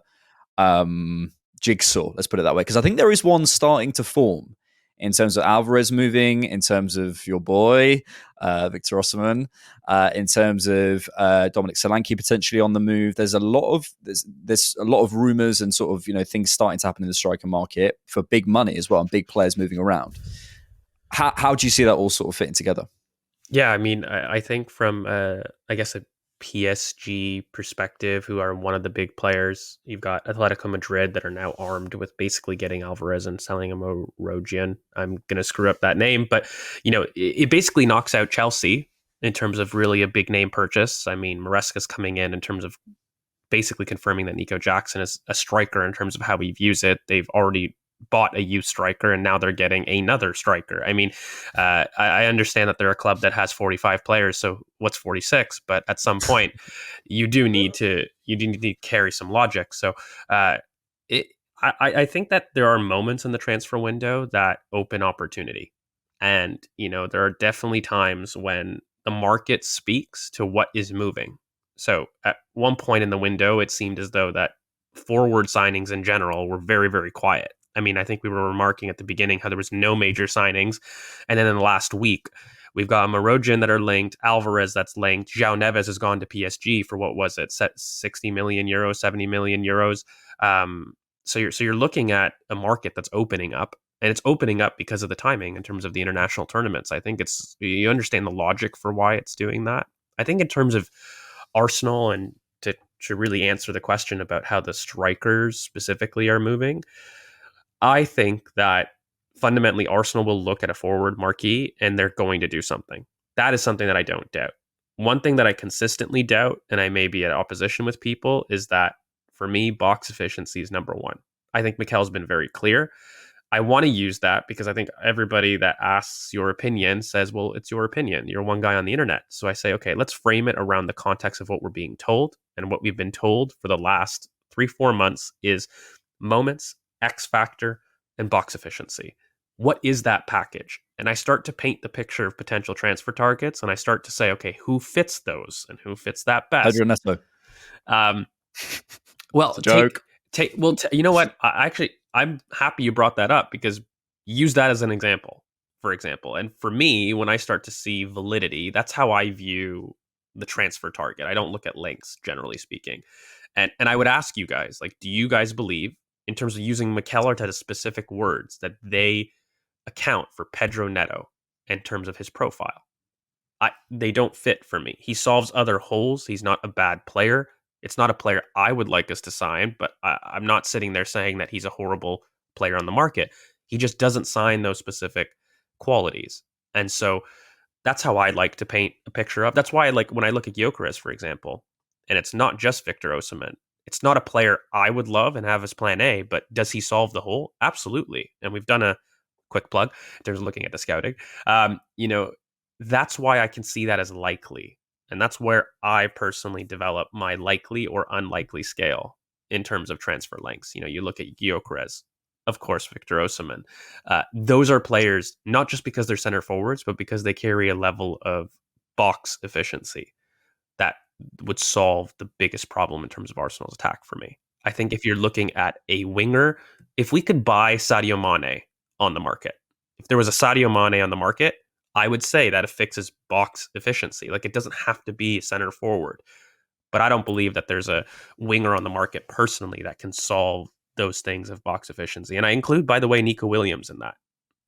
jigsaw, let's put it that way, because I think there is one starting to form in terms of Alvarez moving, in terms of your boy Victor Osimhen, in terms of Dominic Solanke potentially on the move. There's a lot of rumors and sort of things starting to happen in the striker market for big money as well, and big players moving around. How do you see that all sort of fitting together? Yeah, I mean, I think from I guess a PSG perspective, who are one of the big players. You've got Atletico Madrid that are now armed with basically getting Alvarez and selling him a Rogian. I'm going to screw up that name, but it basically knocks out Chelsea in terms of really a big name purchase. I mean, Maresca's coming in terms of basically confirming that Nico Jackson is a striker in terms of how he views it. They've already bought a youth striker, and now they're getting another striker. I mean, I understand that they're a club that has 45 players, so what's 46? But at some point, you do need to carry some logic. So I think that there are moments in the transfer window that open opportunity, and there are definitely times when the market speaks to what is moving. So at one point in the window, it seemed as though that forward signings in general were very, very quiet. I mean, I think we were remarking at the beginning how there was no major signings. And then in the last week, we've got Marojin that are linked, Alvarez that's linked, João Neves has gone to PSG for what was it, 60 million euros, 70 million euros. So you're looking at a market that's opening up, and it's opening up because of the timing in terms of the international tournaments. I think you understand the logic for why it's doing that. I think in terms of Arsenal, and to really answer the question about how the strikers specifically are moving, I think that fundamentally Arsenal will look at a forward marquee and they're going to do something. That is something that I don't doubt. One thing that I consistently doubt, and I may be at opposition with people, is that for me, box efficiency is number one. I think Mikel's been very clear. I want to use that because I think everybody that asks your opinion says, well, it's your opinion. You're one guy on the internet. So I say, okay, let's frame it around the context of what we're being told. And what we've been told for the last 3-4 months is moments, X factor, and box efficiency. What is that package? And I start to paint the picture of potential transfer targets, and I start to say, okay, who fits those and who fits that best? Adrian Neto. Well, it's a joke. You know what? I'm happy you brought that up, because use that as an example, for example. And for me, when I start to see validity, that's how I view the transfer target. I don't look at links, generally speaking. And I would ask you guys, like, do you guys believe in terms of using Mikel Arteta's specific words, that they account for Pedro Neto in terms of his profile. They don't fit for me. He solves other holes. He's not a bad player. It's not a player I would like us to sign, but I'm not sitting there saying that he's a horrible player on the market. He just doesn't sign those specific qualities. And so that's how I like to paint a picture of. That's why I like when I look at Gyökeres, for example, and it's not just Victor Osimhen. It's not a player I would love and have as plan A, but does he solve the hole? Absolutely. And we've done a quick plug in terms of looking at the scouting. That's why I can see that as likely. And that's where I personally develop my likely or unlikely scale in terms of transfer lengths. You look at Gyökeres, of course, Victor Osimhen. Those are players, not just because they're center forwards, but because they carry a level of box efficiency that would solve the biggest problem in terms of Arsenal's attack for me. I think if you're looking at a winger, if we could buy Sadio Mane on the market, if there was a Sadio Mane on the market, I would say that it fixes box efficiency. Like, it doesn't have to be center forward. But I don't believe that there's a winger on the market personally that can solve those things of box efficiency. And I include, by the way, Nico Williams in that.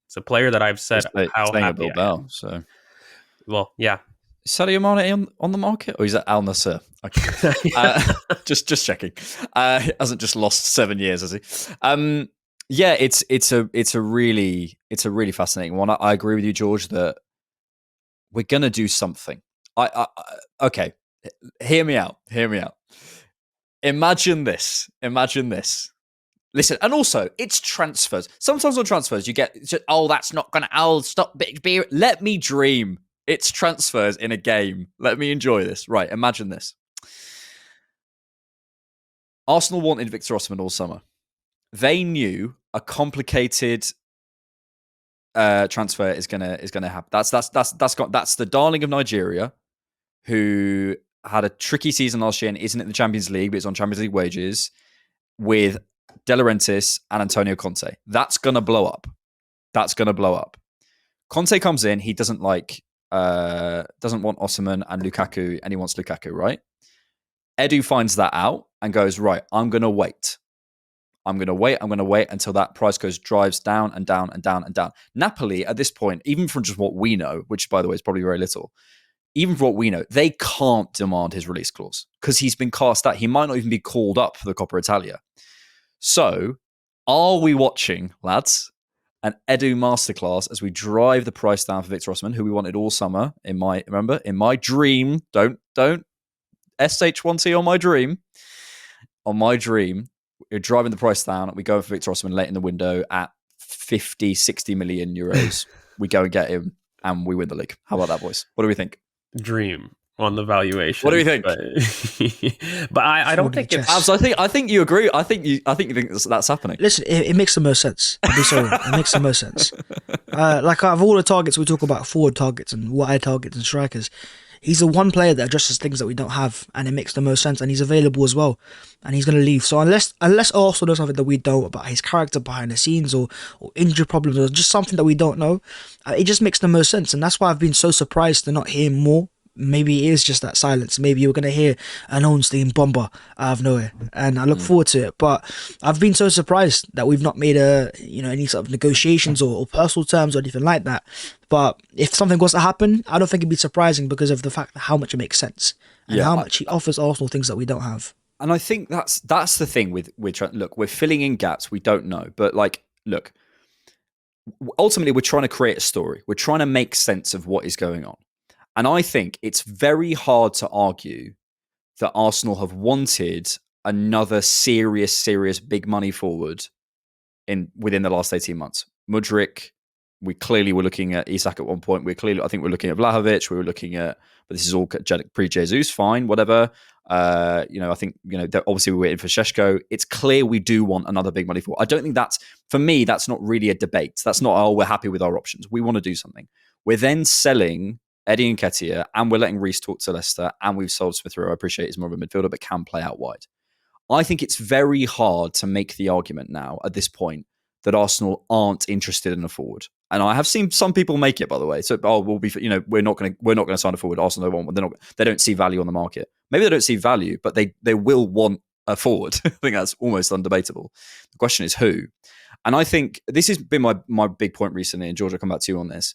It's a player that I've said how happy I am. So, well, yeah. Sadio Mane on the market, or is that Al Nassr? Okay. Just checking. He hasn't just lost 7 years, has he? Yeah, it's a really fascinating one. I agree with you, George, that we're gonna do something. Okay, hear me out. Imagine this. Listen, and also it's transfers. Sometimes on transfers you get, that's not gonna. I'll stop. Let me dream. It's transfers in a game. Let me enjoy this. Right, imagine this. Arsenal wanted Victor Osimhen all summer. They knew a complicated transfer is gonna happen. That's the darling of Nigeria, who had a tricky season last year and isn't in the Champions League, but is on Champions League wages, with De Laurentiis and Antonio Conte. That's gonna blow up. Conte comes in. He doesn't want Osimhen and Lukaku, and he wants Lukaku, right? Edu finds that out and goes, right, I'm gonna wait until that price drives down and down and down and down. Napoli, at this point, even from just what we know, which, by the way, is probably very little, even from what we know, they can't demand his release clause because he's been cast out. He might not even be called up for the Coppa Italia. So, are we watching, lads, an Edu masterclass as we drive the price down for Victor Osimhen, who we wanted all summer? In my dream, don't SH1T on my dream. On my dream, we're driving the price down. We go for Victor Osimhen late in the window at 50, 60 million euros. We go and get him and we win the league. How about that, boys? What do we think? Dream on the valuation. What do you think? But I don't think it's... I think you agree. I think you think that's happening. Listen, it makes the most sense. It makes the most sense. Like, out of all the targets we talk about, forward targets and wide targets and strikers, he's the one player that addresses things that we don't have, and it makes the most sense, and he's available as well, and he's going to leave. So unless Arsenal knows something that we don't about his character behind the scenes, or injury problems, or just something that we don't know, it just makes the most sense, and that's why I've been so surprised to not hear more. Maybe it is just that silence. Maybe you're going to hear an Ornstein bomber out of nowhere, and I look forward to it. But I've been so surprised that we've not made any sort of negotiations or personal terms or anything like that. But if something was to happen, I don't think it'd be surprising because of the fact that how much it makes sense and how much he offers Arsenal things that we don't have. And I think that's the thing with look, we're filling in gaps we don't know, but look, ultimately we're trying to create a story. We're trying to make sense of what is going on. And I think it's very hard to argue that Arsenal have wanted another serious big money forward within the last 18 months. Mudryk, we clearly were looking at Isak at one point. I think we're looking at Vlahovic. We were looking at, but this is all pre-Jesus, fine, whatever. I think, obviously we're waiting for Šeško. It's clear we do want another big money forward. I don't think for me, that's not really a debate. That's not, we're happy with our options. We want to do something. We're then selling Eddie Nketiah, and we're letting Reece talk to Leicester, and we've sold Smith Rowe. I appreciate he's more of a midfielder, but can play out wide. I think it's very hard to make the argument now at this point that Arsenal aren't interested in a forward, and I have seen some people make it. By the way, so we'll be, we're not going to sign a forward. Arsenal don't want. They don't see value on the market. Maybe they don't see value, but they will want a forward. I think that's almost undebatable. The question is who. And I think this has been my big point recently, and George, I'll come back to you on this.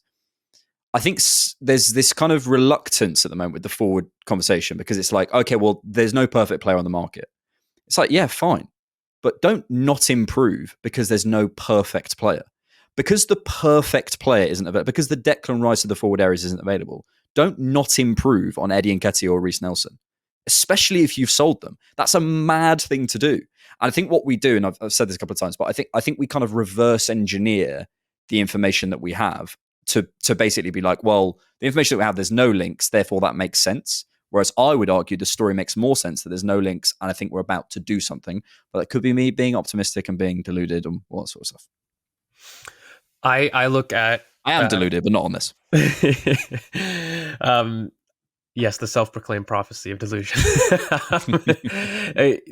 I think there's this kind of reluctance at the moment with the forward conversation because it's like, okay, well, there's no perfect player on the market. It's like, yeah, fine. But don't not improve because there's no perfect player. Because the perfect player isn't available, because the Declan Rice of the forward areas isn't available, don't not improve on Eddie Nketiah or Reece Nelson, especially if you've sold them. That's a mad thing to do. And I think what we do, and I've said this a couple of times, but I think we kind of reverse engineer the information that we have to basically be like, well, the information that we have, there's no links, therefore that makes sense. Whereas I would argue the story makes more sense that there's no links, and I think we're about to do something. But it could be me being optimistic and being deluded and all that sort of stuff. I look at... I am deluded, but not on this. Yes, the self-proclaimed prophecy of delusion.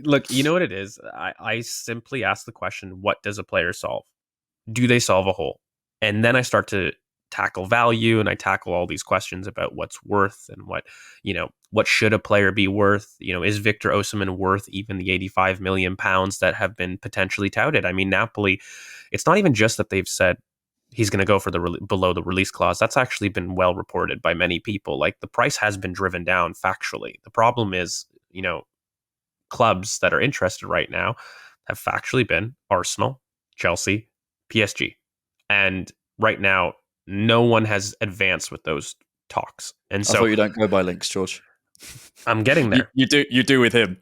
Look, you know what it is? I simply ask the question, what does a player solve? Do they solve a hole? And then I start to tackle value, and I tackle all these questions about what's worth and what should a player be worth? Is Victor Osimhen worth even the 85 million pounds that have been potentially touted? I mean, Napoli, it's not even just that they've said he's going to go for below the release clause. That's actually been well reported by many people. Like, the price has been driven down factually. The problem is, clubs that are interested right now have factually been Arsenal, Chelsea, PSG. And right now, no one has advanced with those talks. And so I thought you don't go by links, George. I'm getting there. You do with him.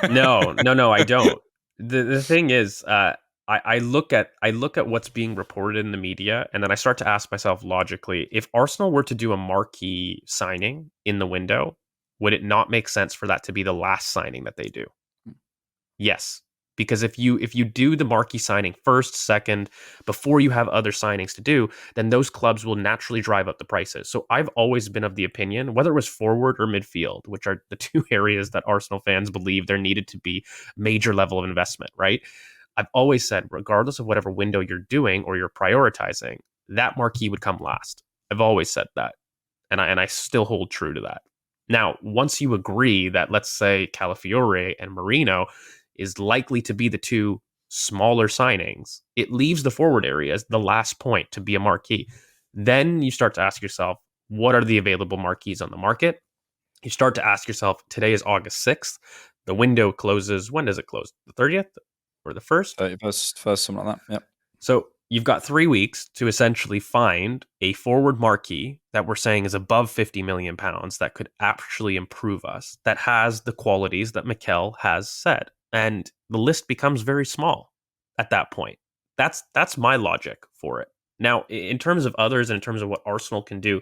No, I don't. The thing is, I look at what's being reported in the media, and then I start to ask myself logically, if Arsenal were to do a marquee signing in the window, would it not make sense for that to be the last signing that they do? Yes. Because if you do the marquee signing first, second, before you have other signings to do, then those clubs will naturally drive up the prices. So I've always been of the opinion, whether it was forward or midfield, which are the two areas that Arsenal fans believe there needed to be major level of investment, right? I've always said, regardless of whatever window you're doing or you're prioritizing, that marquee would come last. I've always said that. And I still hold true to that. Now, once you agree that, let's say, Calafiore and Marino is likely to be the two smaller signings, it leaves the forward area as the last point to be a marquee. Then you start to ask yourself, what are the available marquees on the market? You start to ask yourself, today is August 6th. The window closes, when does it close? The 30th or the 1st? 31st, something like that, yep. So you've got 3 weeks to essentially find a forward marquee that we're saying is above 50 million pounds that could actually improve us, that has the qualities that Mikel has said. And the list becomes very small at that point. That's my logic for it. Now, in terms of others and in terms of what Arsenal can do,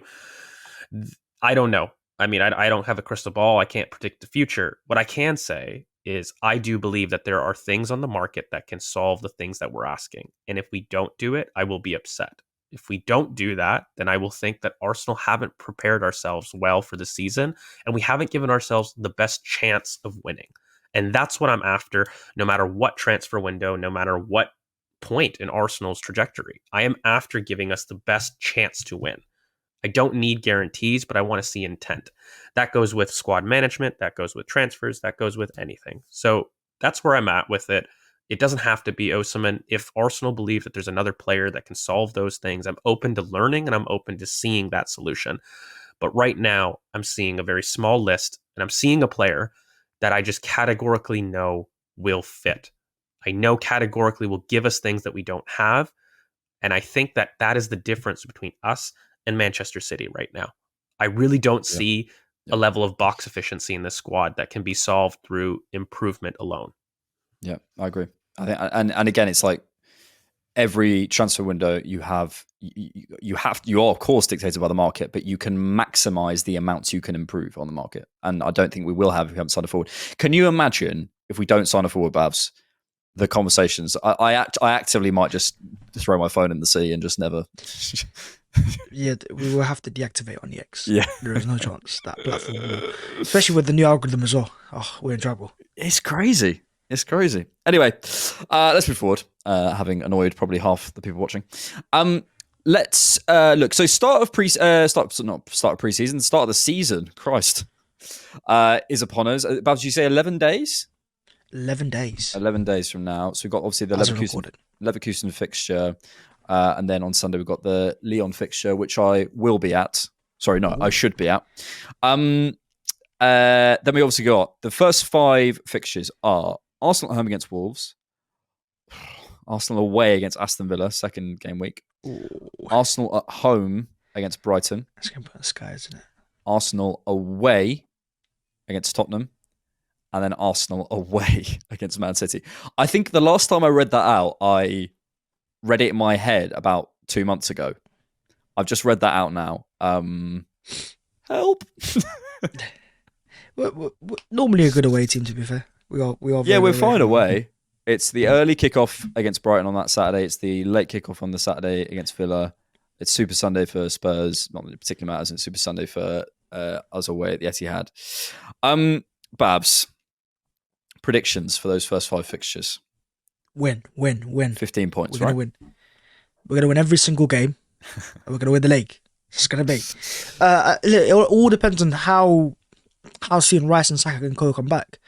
I don't know. I mean, I don't have a crystal ball. I can't predict the future. What I can say is I do believe that there are things on the market that can solve the things that we're asking. And if we don't do it, I will be upset. If we don't do that, then I will think that Arsenal haven't prepared ourselves well for the season, and we haven't given ourselves the best chance of winning. And that's what I'm after, no matter what transfer window, no matter what point in Arsenal's trajectory. I am after giving us the best chance to win. I don't need guarantees, but I want to see intent. That goes with squad management, that goes with transfers, that goes with anything. So that's where I'm at with it. It doesn't have to be Osimhen. If Arsenal believe that there's another player that can solve those things, I'm open to learning and I'm open to seeing that solution. But right now, I'm seeing a very small list, and I'm seeing a player that I just categorically know will fit. I know categorically will give us things that we don't have. And I think that that is the difference between us and Manchester City right now. I really don't see a level of box efficiency in this squad that can be solved through improvement alone. Yeah, I agree. I think, and again, it's like every transfer window you are of course dictated by the market, but you can maximize the amounts you can improve on the market. And I don't think we will have if we haven't signed a forward. Can you imagine if we don't sign a forward, Bhavs, the conversations? I actively might just throw my phone in the sea and just never. Yeah, we will have to deactivate on the X. Yeah, there is no chance that platform will, especially with the new algorithm as well. Oh, we're in trouble. It's crazy. It's crazy. Anyway, let's move forward. Having annoyed probably half the people watching. Let's look. So start of preseason, start of the season. Christ, is upon us. About you say 11 days? 11 days. 11 days from now. So we've got obviously the As we recorded. Leverkusen fixture. And then on Sunday, we've got the Lyon fixture, which I will be at. Sorry, no, I should be at. Then we obviously got the first 5 fixtures are Arsenal at home against Wolves, Arsenal away against Aston Villa, second game week, Arsenal at home against Brighton. That's going to put the sky, isn't it? Arsenal away against Tottenham, and then Arsenal away against Man City. I think the last time I read that out, I read it in my head about 2 months ago. I've just read that out now. Help. We're normally a good away team, to be fair. We're fine away. It's the early kickoff against Brighton on that Saturday. It's the late kickoff on the Saturday against Villa. It's Super Sunday for Spurs. Not that it particularly matters. It's Super Sunday for us away at the Etihad. Bhavs, predictions for those first 5 fixtures. Win. 15 points, We're right? gonna win. We're gonna win every single game. And we're gonna win the league. It's gonna be. It all depends on how soon Rice and Saka can come back,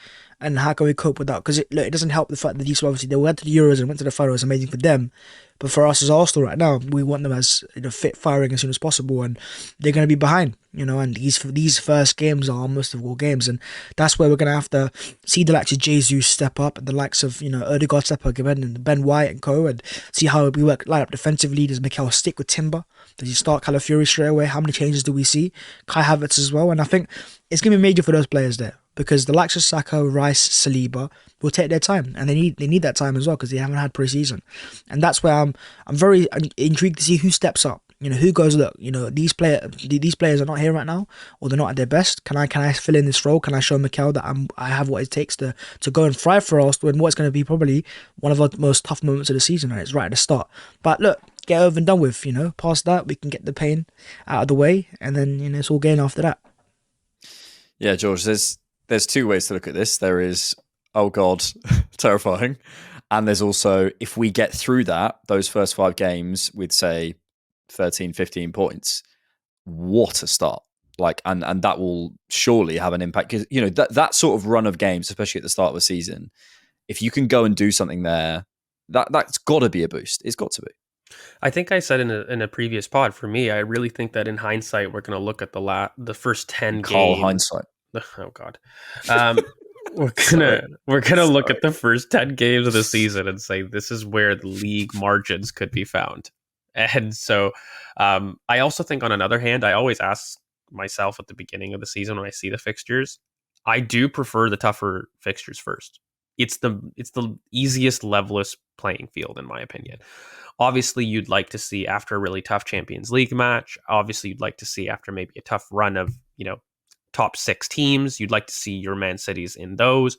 and how can we cope with that? Because it doesn't help the fact that these obviously they went to the Euros and went to the finals. Amazing for them, but for us as Arsenal right now, we want them as fit, firing as soon as possible, and they're going to be behind. And these first games are our most difficult games, and that's where we're going to have to see the likes of Jesus step up, and the likes of Odegaard step up again, and Ben White and co, and see how we line up defensively. Does Mikel stick with Timber? Does he start Calafiori straight away? How many changes do we see? Kai Havertz as well, and I think it's going to be major for those players there, because the likes of Saka, Rice, Saliba will take their time, and they need that time as well, because they haven't had pre-season, and that's where I'm very intrigued to see who steps up. Who goes, look, these players are not here right now, or they're not at their best. Can I fill in this role? Can I show Mikel that I have what it takes to go and thrive for Arsenal in what's going to be probably one of our most tough moments of the season, and it's right at the start. But look, get over and done with. Past that, we can get the pain out of the way, and then it's all gain after that. Yeah, George, there's 2 ways to look at this. There is, oh God, terrifying. And there's also, if we get through those first 5 games with, say, 13, 15 points, what a start. And that will surely have an impact. Because, that sort of run of games, especially at the start of the season, if you can go and do something there, that's got to be a boost. It's got to be. I think I said in a previous pod, for me, I really think that in hindsight, we're going to look at the first 10 games. Hindsight. Oh God. We're gonna look at the first 10 games of the season and say this is where the league margins could be found. And so I also think, on another hand, I always ask myself at the beginning of the season when I see the fixtures, I do prefer the tougher fixtures first. It's the easiest, levelest playing field, in my opinion. Obviously, you'd like to see, after a really tough Champions League match, obviously you'd like to see, after maybe a tough run of, top 6 teams, you'd like to see your Man Cities in those.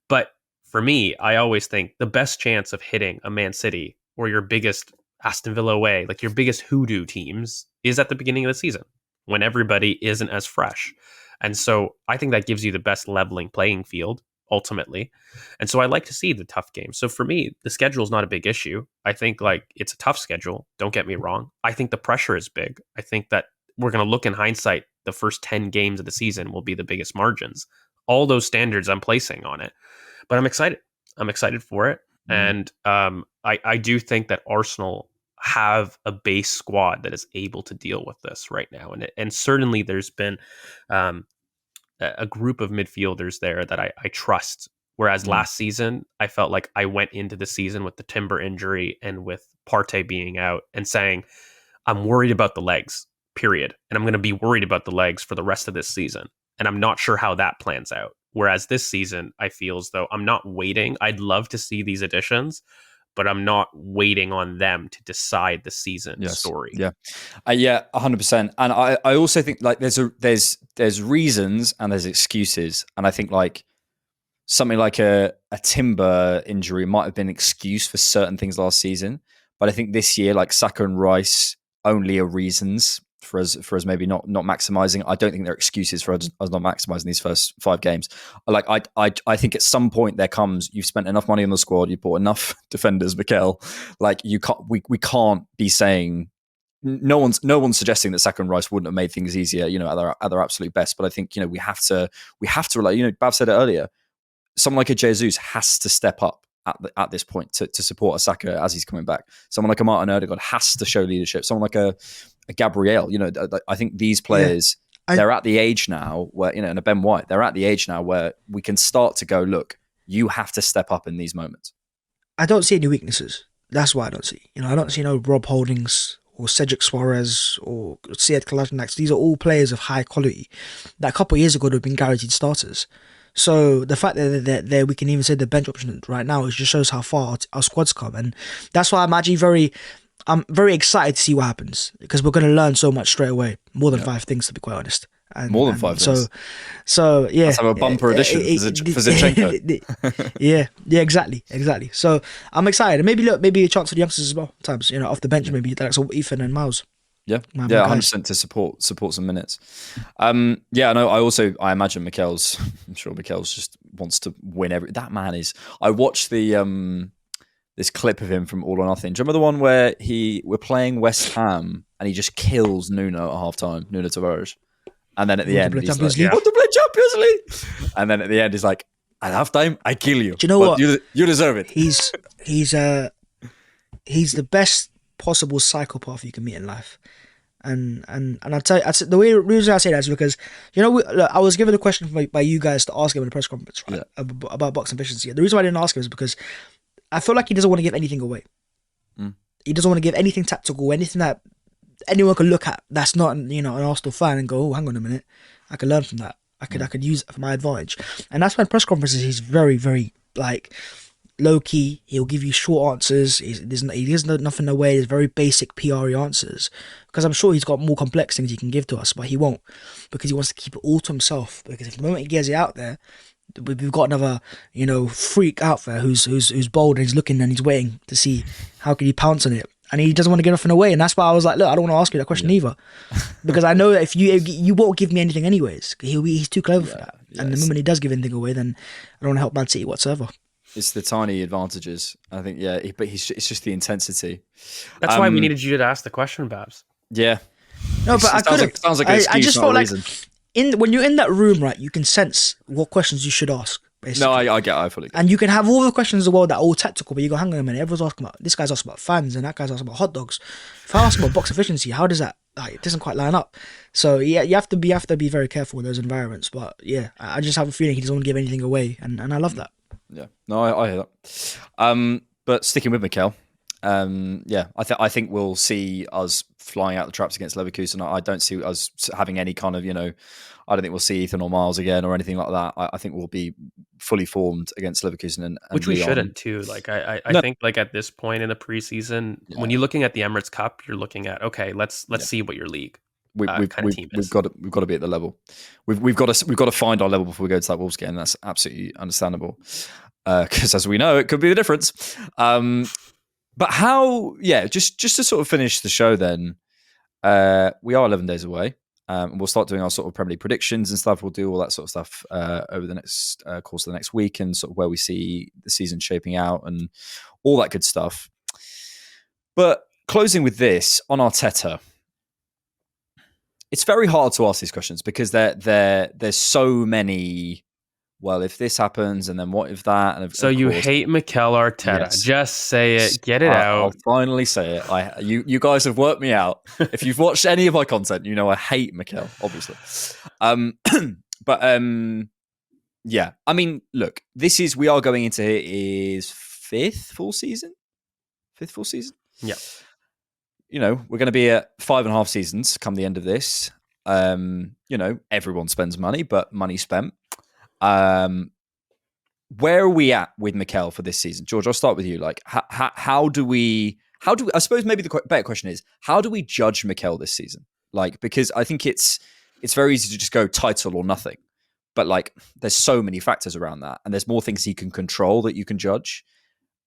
But for me, I always think the best chance of hitting a Man City or your biggest Aston Villa away, like your biggest hoodoo teams, is at the beginning of the season when everybody isn't as fresh. And so I think that gives you the best leveling playing field ultimately. And so I like to see the tough games. So for me, the schedule is not a big issue. I think it's a tough schedule. Don't get me wrong. I think the pressure is big. I think that we're going to look in hindsight, the first 10 games of the season will be the biggest margins. All those standards I'm placing on it. But I'm excited. I'm excited for it. And I do think that Arsenal have a base squad that is able to deal with this right now. And certainly there's been a group of midfielders there that I trust. Whereas last season, I felt like I went into the season with the Timber injury and with Partey being out and saying, I'm worried about the legs, period. And I'm going to be worried about the legs for the rest of this season. And I'm not sure how that plans out. Whereas this season, I feel as though I'm not waiting. I'd love to see these additions, but I'm not waiting on them to decide the season story. Yeah, 100%. And I also think there's reasons and there's excuses. And I think something like a Timber injury might have been an excuse for certain things last season, but I think this year, Saka and Rice only are reasons for us maybe not maximizing. I don't think they're excuses for us not maximizing these first 5 games. I think at some point there comes, you've spent enough money on the squad, you bought enough defenders, Mikel. We can't be saying, no one's suggesting that Saka and Rice wouldn't have made things easier, at their absolute best. But I think we have to rely. Bav said it earlier. someone like a Jesus has to step up at this point to support a Saka as he's coming back. Someone like a Martin Odegaard has to show leadership. Someone like a Gabriel, I think these players, they're at the age now where, and a Ben White, they're at the age now where we can start to go, look, you have to step up in these moments. I don't see any weaknesses. That's what I don't see. I don't see no Rob Holdings or Cedric Suarez or Sead Kolasinac. These are all players of high quality that a couple of years ago would have been guaranteed starters. So the fact that we can even say the bench option right now, it just shows how far our squad's come, and that's why I'm very excited to see what happens, because we're going to learn so much straight away, more than 5 things, to be quite honest. More than 5 things. So yeah, let's have a bumper edition for Zinchenko. yeah, exactly. So I'm excited, and maybe a chance for the youngsters as well. Times off the bench, maybe like Ethan and Miles. Yeah, 100% to support some minutes. I imagine Mikel's. I'm sure Mikel's just wants to win that man is. I watched the this clip of him from All or Nothing. Do you remember the one where we're playing West Ham and he just kills Nuno at halftime, Nuno Tavares, and then at the end he's like, "Want to play Champions League?" And then at the end he's like, "At halftime, I kill you. Do you know what? You deserve it." He's the best possible psychopath you can meet in life. And I'll tell you, the reason I say that is because, I was given a question by you guys to ask him in the press conference, right, about box efficiency. The reason why I didn't ask him is because I feel like he doesn't want to give anything away. He doesn't want to give anything tactical, anything that anyone can look at that's not, an Arsenal fan and go, oh, hang on a minute, I can learn from that. I could use it for my advantage. And that's why in press conferences he's very, very low key. He'll give you short answers. He gives nothing away. There's very basic PR answers, because I'm sure he's got more complex things he can give to us, but he won't, because he wants to keep it all to himself. Because if the moment he gets it out there, we've got another freak out there who's bold, and he's looking and he's waiting to see how can he pounce on it, and he doesn't want to give nothing away. And that's why I was like, look, I don't want to ask you that question either, because I know that if you won't give me anything anyways, he's too clever for that. And the moment he does give anything away, then I don't want to help Man City whatsoever. It's the tiny advantages, I think. But it's just the intensity. That's why we needed you to ask the question, Bhavs. Yeah. No, but I could. Sounds like an excuse, I just not felt a like reason. when you're in that room, right, you can sense what questions you should ask. Basically. No, I fully get. And you can have all the questions in the world that are all tactical, but you go, hang on a minute, everyone's asking about, this guy's asking about fans, and that guy's asking about hot dogs. If I ask about box efficiency, how does that? It doesn't quite line up. So yeah, you have to be very careful in those environments. But yeah, I just have a feeling he doesn't want to give anything away, and I love that. Yeah, no, I hear that. But sticking with Mikel, I think we'll see us flying out the traps against Leverkusen. I don't see us having any kind of, I don't think we'll see Ethan or Miles again or anything like that. I think we'll be fully formed against Leverkusen and which we Lyon. shouldn't too. I think at this point in the preseason, when you're looking at the Emirates Cup, you're looking at, okay, let's see what your league. We've got to be at the level. We've got to find our level before we go to that Wolves game. That's absolutely understandable, because as we know, it could be the difference. But how? Yeah, just to sort of finish the show. Then we are 11 days away. And we'll start doing our sort of Premier League predictions and stuff. We'll do all that sort of stuff over the next course of the next week, and sort of where we see the season shaping out and all that good stuff. But closing with this on Arteta. It's very hard to ask these questions because there's so many. Well, if this happens, and then what if that? And so you hate Mikel Arteta? Yes. Just say it, get it out. I'll finally say it. You guys have worked me out. If you've watched any of my content, you know I hate Mikel, obviously. Yeah. I mean, look, we are going into his fifth full season. Yeah. We're going to be at 5.5 seasons come the end of this. Everyone spends money, but money spent. Where are we at with Mikel for this season? George, I'll start with you. Like, how do we, I suppose maybe the better question is, how do we judge Mikel this season? Like, because I think it's very easy to just go title or nothing. But like, there's so many factors around that, and there's more things he can control that you can judge.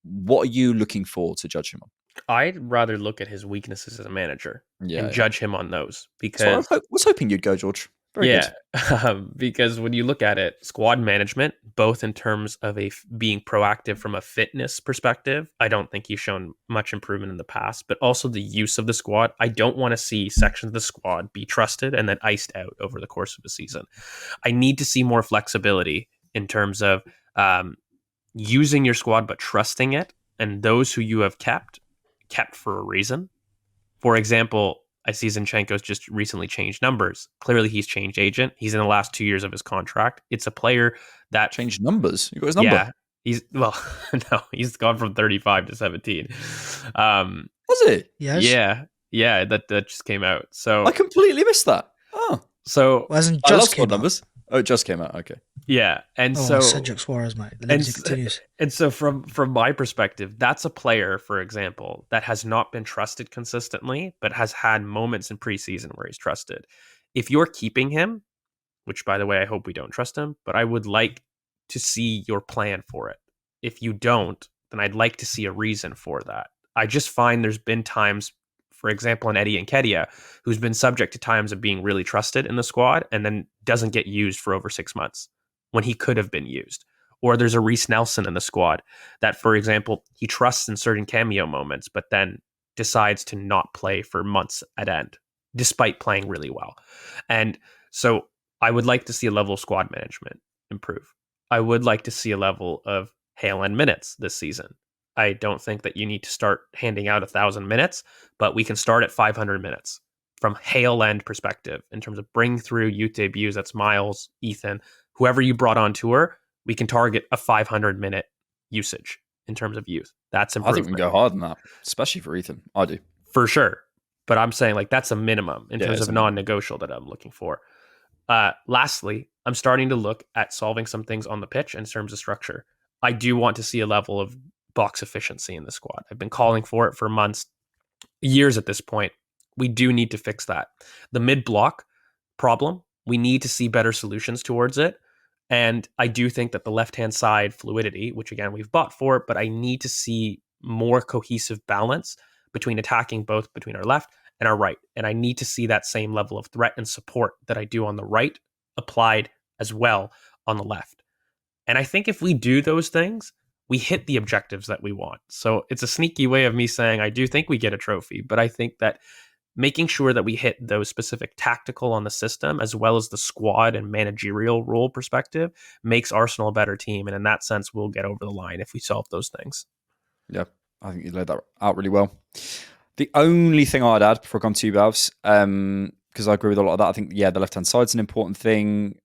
What are you looking for to judge him on? I'd rather look at his weaknesses as a manager and judge him on those. Because I was hoping you'd go, George. Very good. Because when you look at it, squad management, both in terms of being proactive from a fitness perspective, I don't think he's shown much improvement in the past, but also the use of the squad. I don't want to see sections of the squad be trusted and then iced out over the course of the season. I need to see more flexibility in terms of, using your squad but trusting it, and those who you have kept for a reason. For example, I see Zinchenko's just recently changed numbers. Clearly, he's changed agent. He's in the last 2 years of his contract. It's a player that Changed numbers. You got his number. Yeah, no, he's gone from 35 to 17. Was it? Yes. Yeah, that just came out. So I completely missed that. Oh, so Well, hasn't I love just squad came out. numbers. Oh, it just came out. Okay. yeah, and Oh, so Cedric Suarez, mate. The and legacy continues. and so from my perspective, that's a player, for example, that has not been trusted consistently, but has had moments in preseason where he's trusted. If you're keeping him, which by the way, I hope we don't trust him, but I would like to see your plan for it. If you don't, then I'd like to see a reason for that. I just find there's been times, for example, in Eddie Nketiah, who's been subject to times of being really trusted in the squad and then doesn't get used for over 6 months when he could have been used. Or there's a Reece Nelson in the squad that, for example, he trusts in certain cameo moments, but then decides to not play for months at end, despite playing really well. And so I would like to see a level of squad management improve. I would like to see a level of Hale end minutes this season. I don't think that you need to start handing out 1,000 minutes, but we can start at 500 minutes from Hale end perspective in terms of bring through youth debuts. That's Miles, Ethan, whoever you brought on tour. We can target a 500-minute usage in terms of youth. That's I improvement. think we can go hard on that, especially for Ethan. I do. For sure. But I'm saying like that's a minimum in terms it's of a minimum. non-negotiable that I'm looking for. Lastly, I'm starting to look at solving some things on the pitch in terms of structure. I do want to see a level of box efficiency in the squad. I've been calling for it for months, years at this point. We do need to fix that. The mid-block problem, we need to see better solutions towards it. And I do think that the left-hand side fluidity, which again, we've bought for it, but I need to see more cohesive balance between attacking both between our left and our right. And I need to see that same level of threat and support that I do on the right applied as well on the left. And I think if we do those things, we hit the objectives that we want. So it's a sneaky way of me saying I do think we get a trophy, but I think that making sure that we hit those specific tactical on the system as well as the squad and managerial role perspective makes Arsenal a better team. And in that sense, we'll get over the line if we solve those things. Yeah, I think you laid that out really well. The only thing I'd add before I come to you, Bhavs, because I agree with a lot of that. I think, the left-hand side's an important thing.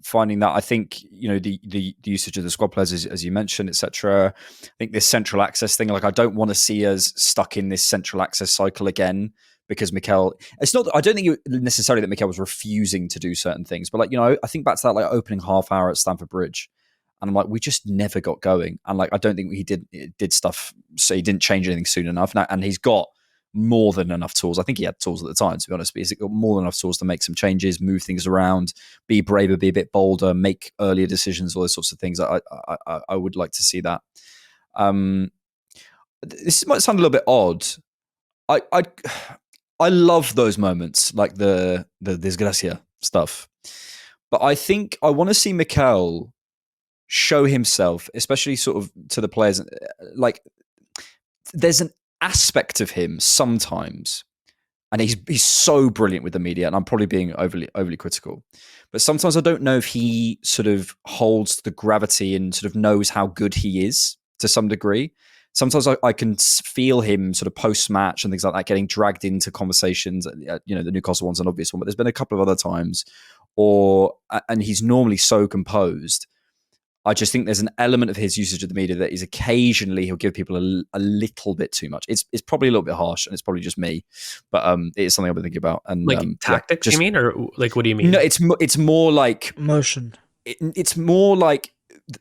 Finding that, I think, the usage of the squad players, as you mentioned, etc. I think this central access thing, like I don't want to see us stuck in this central access cycle again because Mikel, it's not, I don't think necessarily that Mikel was refusing to do certain things, but I think back to that like opening half hour at Stamford Bridge. And I'm like, we just never got going. And like, I don't think he did stuff. So he didn't change anything soon enough. And he's got more than enough tools. I think he had tools at the time, to be honest, but he's got more than enough tools to make some changes, move things around, be braver, be a bit bolder, make earlier decisions, all those sorts of things. I would like to see that. This might sound a little bit odd. I love those moments, like the desgracia stuff. But I think I want to see Mikel show himself, especially sort of to the players. Like there's an aspect of him sometimes, and he's so brilliant with the media, and I'm probably being overly critical, but sometimes I don't know if he sort of holds the gravity and sort of knows how good he is to some degree. Sometimes I can feel him sort of post-match and things like that getting dragged into conversations. The Newcastle one's an obvious one, but there's been a couple of other times, and he's normally so composed. I just think there's an element of his usage of the media that is occasionally he'll give people a little bit too much. It's probably a little bit harsh, and it's probably just me, but it is something I've been thinking about. And like tactics, you mean, or like what do you mean? No, it's more like Motion. It's more like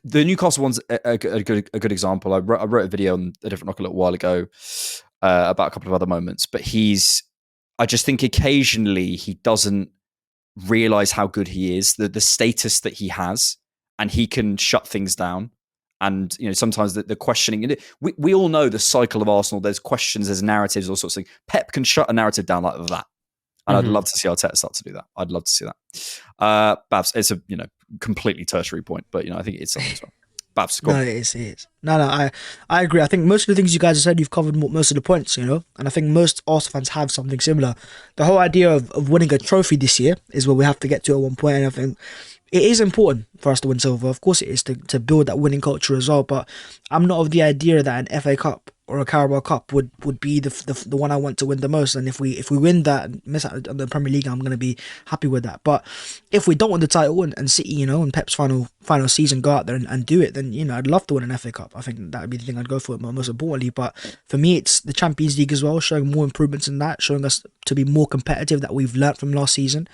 the Newcastle one's a good example. I wrote a video on a different knock a little while ago about a couple of other moments, but I just think occasionally he doesn't realize how good he is, the status that he has, and he can shut things down. And sometimes the questioning. We all know the cycle of Arsenal. There's questions, there's narratives, all sorts of things. Pep can shut a narrative down like that. And I'd love to see Arteta start to do that. I'd love to see that. Bhavs, it's a completely tertiary point, but I think it's something as well. Babs, go No, on. it is. It is. No, I agree. I think most of the things you guys have said, you've covered most of the points, you know. And I think most Arsenal fans have something similar. The whole idea of winning a trophy this year is where we have to get to at one point. And I think it is important for us to win silver. Of course, it is to build that winning culture as well. But I'm not of the idea that an FA Cup or a Carabao Cup would be the one I want to win the most. And if we win that and miss out on the Premier League, I'm going to be happy with that. But if we don't win the title and City, you know, in Pep's final season, go out there and do it, then, you know, I'd love to win an FA Cup. I think that would be the thing I'd go for most importantly. But for me, it's the Champions League as well, showing more improvements in that, showing us to be more competitive that we've learnt from last season.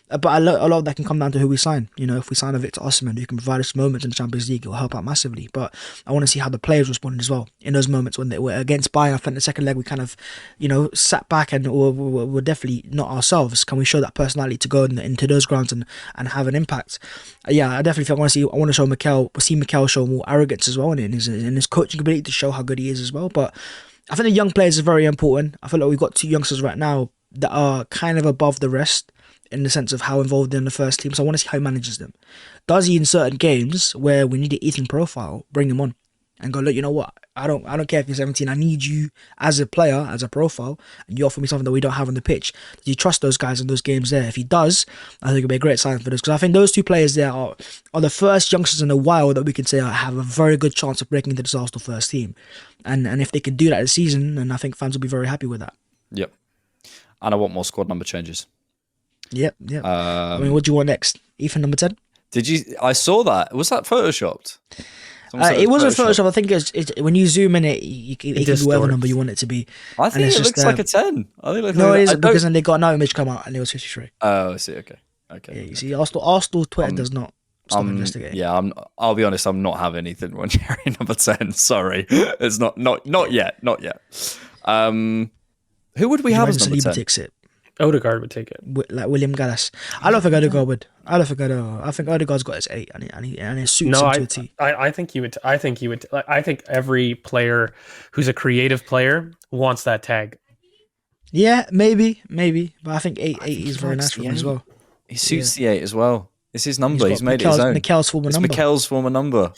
But a lot of that can come down to who we sign. You know, if we sign a Victor Osimhen who can provide us moments in the Champions League, it will help out massively. But I want to see how the players responded as well in those moments when they were against Bayern. I think the second leg we kind of, you know, sat back and we're definitely not ourselves. Can we show that personality to go into those grounds and have an impact? Yeah, I definitely think I want to show Mikel show more arrogance as well in his coaching ability to show how good he is as well. But I think the young players are very important. I feel like we've got two youngsters right now that are kind of above the rest in the sense of how involved they're in the first team. So I want to see how he manages them. Does he, in certain games where we need an eating profile, bring him on and go, look, you know what? I don't care if you're 17. I need you as a player, as a profile, and you offer me something that we don't have on the pitch. Does he trust those guys in those games there? If he does, I think it'll be a great sign for this, because I think those two players there are the first youngsters in a while that we can say have a very good chance of breaking into this Arsenal first team. And if they can do that this season, then I think fans will be very happy with that. Yep. And I want more squad number changes. Yep. I mean, what do you want next? Ethan number 10? Did you? I saw that. Was that photoshopped? It wasn't Photoshop. I think it's when you zoom in it can be whatever number you want it to be. I think it looks like a 10. I think it looks no, like it isn't, because then they got an image come out and it was 53. Oh, I see. Okay. Yeah, you see, Arsenal Twitter does not stop investigating. Yeah, I'll be honest. I'm not having anything when you're number 10. Sorry, it's not yet. Not yet. Who would we have as number 10? Takes it. Odegaard would take it. Like William Gallas. I don't think Odegaard would. I think Odegaard's got his 8 and it suits him to a T. I think he would. I think he would. I think every player who's a creative player wants that tag. Yeah, maybe. But I think 8 is very nice for him as well. He suits the 8 as well. It's his number. He's made it his own. Mikel's former number. Mikel's former number.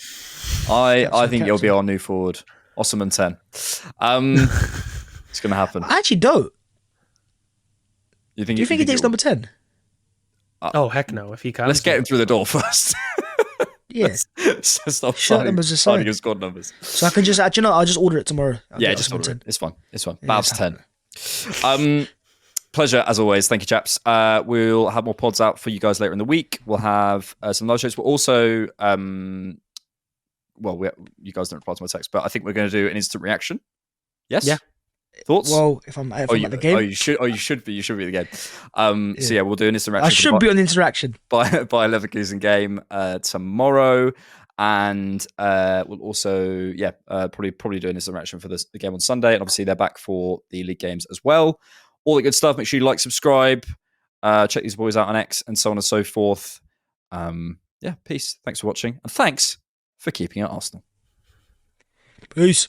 I think he'll be our new forward. Osimhen 10. It's going to happen. I actually don't. Do you think he takes number 10? Oh, heck no. If he comes. Let's get him through the door first. Yeah. Stop Shirt numbers aside. his squad numbers. So I can just, I'll just order it tomorrow. Just order it. It's fine. Bhavs 10. Pleasure as always. Thank you, chaps. We'll have more pods out for you guys later in the week. We'll have some live shows. We'll also, you guys don't reply to my text, but I think we're going to do an instant reaction. Yes. Yeah. Thoughts? Well, if I'm at the game. You should be. You should be at the game. So yeah, we'll do an instant reaction. I should be on the interaction by Leverkusen game tomorrow, and we'll also probably do an instant reaction for the game on Sunday, and obviously they're back for the league games as well. All the good stuff. Make sure you like, subscribe, check these boys out on X, and so on and so forth. Peace. Thanks for watching, and thanks for keeping it Arsenal. Peace.